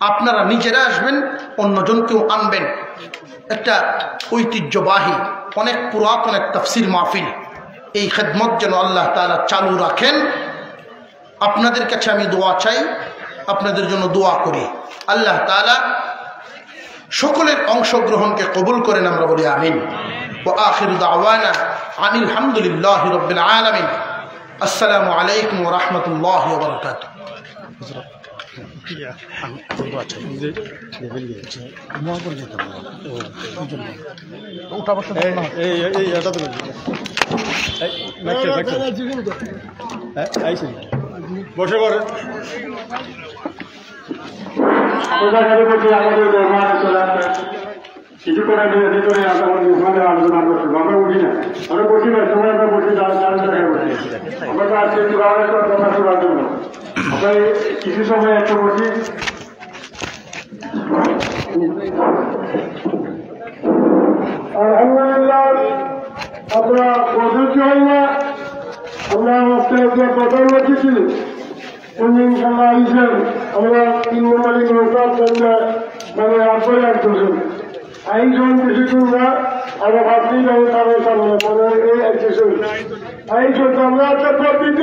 আপনারা নিজেরা আসবেন, অন্যজনকেও আনবেন। একটা ঐতিহ্যবাহী অনেক পুরাতন এক তাফসির মাহফিল, এই খেদমত যেন আল্লাহ তাআলা চালু রাখেন। আপনাদের কাছে আমি দোয়া চাই, আপনাদের জন্য দোয়া করি। আল্লাহ তাআলা সকলের অংশগ্রহণকে কবুল করেন, আমরা বলি আমিন। ওয়া আখিরু দাওয়ানা আনিল হামদুলিল্লাহি রাব্বিল আলামিন। আসসালামু আলাইকুম ওয়া রাহমাতুল্লাহি ওয়া বারাকাতুহু। বসে পড়ে কিছুক্ষণের ভিতরে আলোচনা করছি। আমরা উঠি না, আমরা বসি না, সময় আমরা বসি আমরা তো আজকে একটু কথা শোনার জন্য আমরা কিছু সময় একটু বসি। আলহামদুলিল্লাহ আমরা প্রযোজ্য হই না, আমরা প্রধানমন্ত্রী ছিলেন উনি ইনশাল্লাহ আইসেন। আমরা 3 নম্বরই মানে আব্বাই আসতেছেন আইন কিছুক্ষণ না, আমরা ভাবতেই যাবো তাদের সামনে মানে এই আইন আমরা একটা প্রতিজ্ঞ